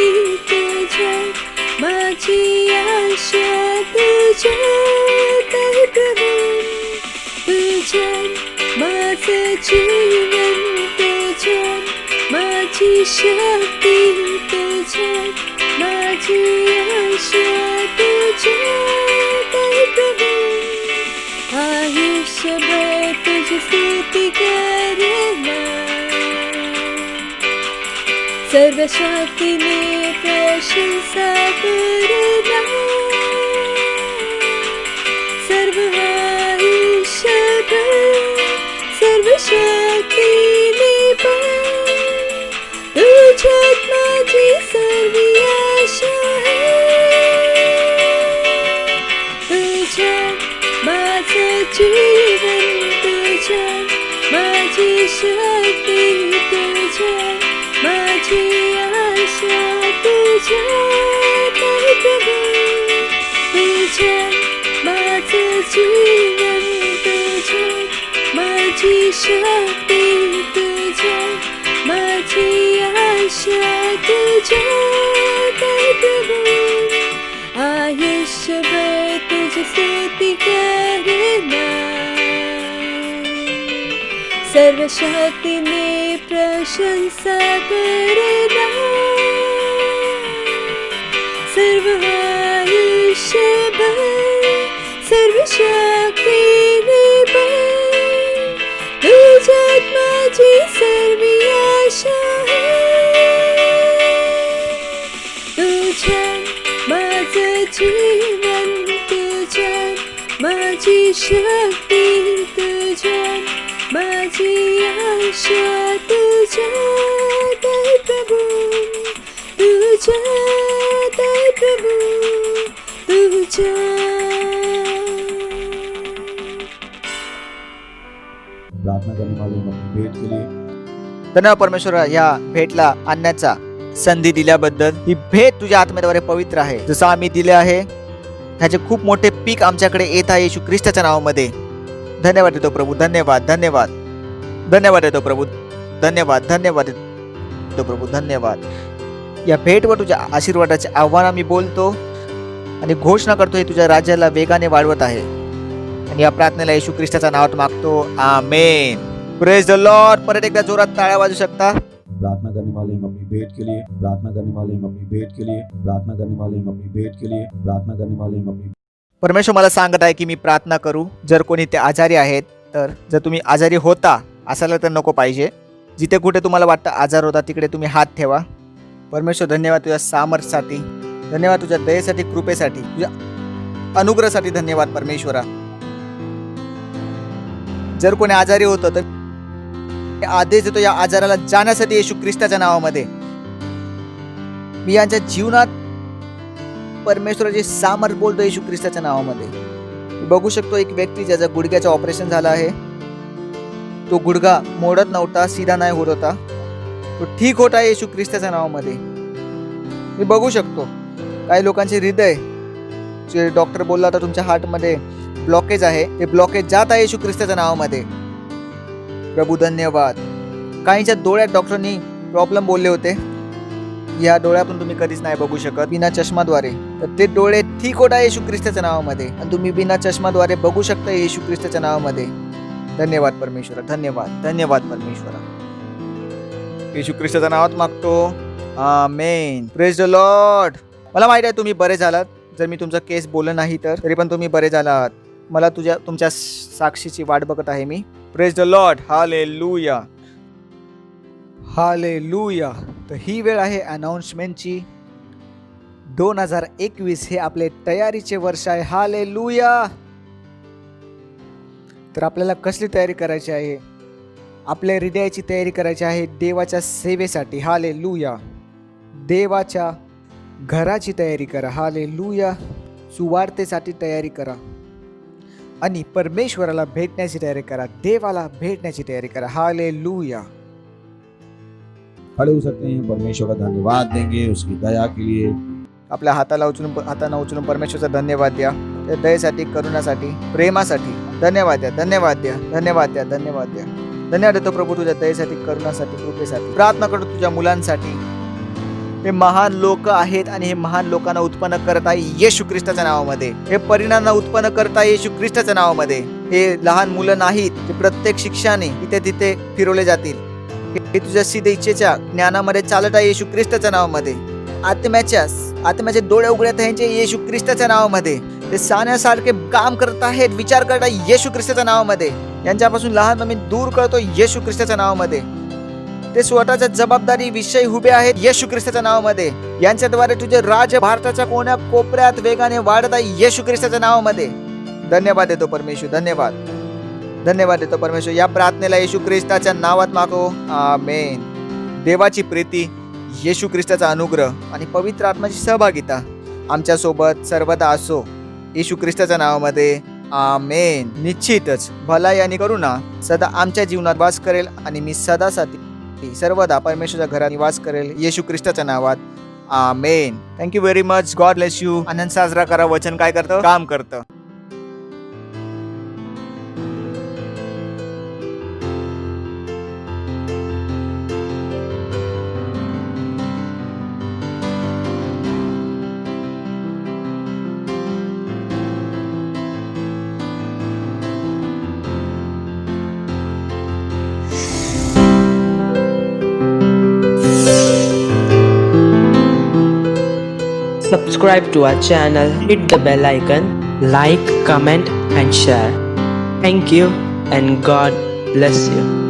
तुझ्यात माझी आशा, तुझ्यात आहे प्रभू. तुझ्यात माझं जीवन, तुझ्यात माझी शक्ती, तुझ्यात माझी आशा, तुझ्यात आयुष्यभर तुझी स्तुती करना सर्वशक्तीने प्रशंसा करना सर्व आयुष्यभर सर्वशक्तीने पण तुझ्यात माझी सर्व आशा तुझ्यात माझं जीवन तुझ्यात माझी शक्ती तुझ्यात माझी आशा तुझ्यात आहे प्रभू तुझ्यात माझं जीवन तुझ्यात माझी शक्ती तुझ्यात माझी आशा तुझ्यात आहे प्रभू आयुष्यभर तुझी स्तुती करना सर्वशक्तीने प्रशंसा करना सर्व आयुष्यभर सर्वशक्तीने पण तुझ्यात माझी सर्व आशा तुझ्यात माझं जीवन तुझ्यात माझी शक्ती तुझ्यात माझी आशा तुझ्यात आहे प्रभू तुझ्यात आहे प्रभू तुझ्यात प्रार्थना करने वाले हम अपनी भेंट के लिए धन्यवाद परमेश्वरा या भेटला आणण्याचा संधी दिल्याबद्दल. ही भेट तुझ्या आत्म्याद्वारे पवित्र आहे जसं आम्ही दिले आहे ह्याचे खूप मोठे पीक आमच्याकडे येत आहे येशू ख्रिस्ताच्या नावामध्ये. धन्यवाद देतो प्रभू धन्यवाद धन्यवाद धन्यवाद देतो प्रभू धन्यवाद धन्यवाद देतो प्रभू धन्यवाद. या भेटवर तुझ्या आशीर्वादाचे आव्हान आम्ही बोलतो आणि घोषणा करतो हे तुझ्या राज्याला वेगाने वाढवत आहे आणि या प्रार्थनेला येशू ख्रिस्ताच्या नावात मागतो आमेन. Praise the Lord. परत एकदा जोरात टाळ्या वाजू शकता. प्रार्थना करने वाले हम अपनी भेंट के लिए प्रार्थना करने वाले हम अपनी भेंट के लिए प्रार्थना करने वाले हम अपनी भेंट के लिए प्रार्थना करने वाले हम अपनी परमेश्वर मला सांगत आहे की मी प्रार्थना करू. जर कोणी ते आजारी आहेत तर जर तुम्ही आजारी होता असायला तर नको पाहिजे. जिथे कुठे तुम्हाला वाटतं आजार होता तिकडे तुम्ही हात ठेवा. परमेश्वर धन्यवाद तुझ्या सामर्थ्यासाठी धन्यवाद तुझ्या दयेसाठी कृपेसाठी तुझ्या अनुग्रहासाठी धन्यवाद परमेश्वरा. जर कोणी आजारी होतं तर आदेश देतो या आजाराला जाण्यासाठी येशू ख्रिस्ताच्या नावामध्ये. मी यांच्या जीवनात परमेश्वराचे सामर्थ बोलतो येशू ख्रिस्ताच्या नावामध्ये. मी बघू शकतो एक व्यक्ती ज्याचा गुडघ्याचं ऑपरेशन झालं आहे. तो गुडघा मोडत नव्हता सीधा नाही होत होता तो ठीक होत आहे येशू ख्रिस्ताच्या नावामध्ये. मी बघू शकतो काही लोकांचे हृदय जे डॉक्टर बोलला होता तुमच्या हार्टमध्ये ब्लॉकेज आहे ते ब्लॉकेज जात आहे येशू ख्रिस्ताच्या नावामध्ये. प्रभू धन्यवाद. काहींच्या डोळ्यात डॉक्टरांनी प्रॉब्लेम बोलले होते या डोळ्यातून तुम्ही कधीच नाही बघू शकत बिना चष्माद्वारे तर ते डोळे ठीक होत आहे येशू ख्रिस्ताच्या नावामध्ये आणि तुम्ही बिना चष्माद्वारे बघू शकता येशू ख्रिस्ताच्या नावामध्ये. धन्यवाद परमेश्वरा धन्यवाद धन्यवाद परमेश्वरा. येशू ख्रिस्ताच्या नावात मागतो आमेन. Praise the Lord. मला माहिती आहे तुम्ही बरे झालात. जर मी तुमचा केस बोललं नाही तर तरी पण तुम्ही बरे झालात. मला तुमच्या साक्षीची वाट बघत आहे मी. Praise the Lord. Hallelujah hallelujah. तर ही वेळ आहे अनाउन्समेंटची. 2021 हे आपले तयारीचे वर्ष आहे. हालेलुया. तर आपल्याला कसली तयारी करायची आहे? आपल्या हृदयाची तयारी करायची आहे देवाच्या सेवेसाठी. हालेलुया. देवाच्या घराची तयारी करा. हालेलुया. सुवार्तेसाठी तयारी करा आणि परमेश्वराला भेटण्याची तयारी करा. देवाला भेटण्याची तयारी करा. हालेलुया. खड़े हो सकते हैं. परमेश्वर का धन्यवाद देंगे उसकी दया के लिए. आपल्या हातानं उचलून परमेश्वरचा धन्यवाद द्या. त्या दयेसाठी करुणासाठी प्रेमासाठी धन्यवाद द्या धन्यवाद द्या धन्यवाद द्या धन्यवाद द्या. धन्यवाद देतो प्रभू तुझ्या दयेसाठी करुणासाठी कृपेसाठी. प्रार्थना करतो तुझ्या मुलांसाठी. हे महान लोक आहेत आणि हे महान लोकांना उत्पन्न करत आहे येशू ख्रिस्ताच्या नावामध्ये. हे परिणामांना उत्पन्न करत आहे येशू ख्रिस्ताच्या नावामध्ये. हे लहान मुलं नाहीत ते प्रत्येक शिक्षाने इथे तिथे फिरवले जातील. हे तुझ्या सिद्ध इच्छेच्या ज्ञानामध्ये चालत आहे येशू ख्रिस्ताच्या नावामध्ये. आत्म्याचे डोळे उघडत आहे येशू ख्रिस्ताच्या नावामध्ये. ते साण्यासारखे काम करत आहेत, विचार करत आहे येशू ख्रिस्ताच्या नावामध्ये. यांच्यापासून लहान मी दूर करतो येशू ख्रिस्ताच्या नावामध्ये. ते स्वतःच्या जबाबदारी विषयी उभे आहेत येशू ख्रिस्ताच्या नावामध्ये. यांच्याद्वारे तुझे राज्य भारताच्या कोण्या कोपऱ्यात वेगाने वाढत आहे येशू ख्रिस्ताच्या नावामध्ये. धन्यवाद देतो परमेश्वर, धन्यवाद, धन्यवाद देतो परमेश्वर. या प्रार्थनेला येशू ख्रिस्ताच्या नावात मागतो, आमेन. देवाची प्रीती, येशू ख्रिस्ताचा अनुग्रह आणि पवित्र आत्म्याची सहभागिता आमच्या सोबत सर्वदा असो येशू ख्रिस्ताच्या नावामध्ये, आमेन. निश्चितच भलाई आणि करुणा सदा आमच्या जीवनात वास करेल आणि मी सदासाठी सर्वदा परमेश्वराच्या घरात निवास करेल येशू ख्रिस्ताच्या नावात, amen. Thank you very much. God bless you. आनंद साजरा करा. वचन काय करतं? काम करतं. Subscribe to our channel, hit the bell icon, like, comment and share. Thank you and God bless you.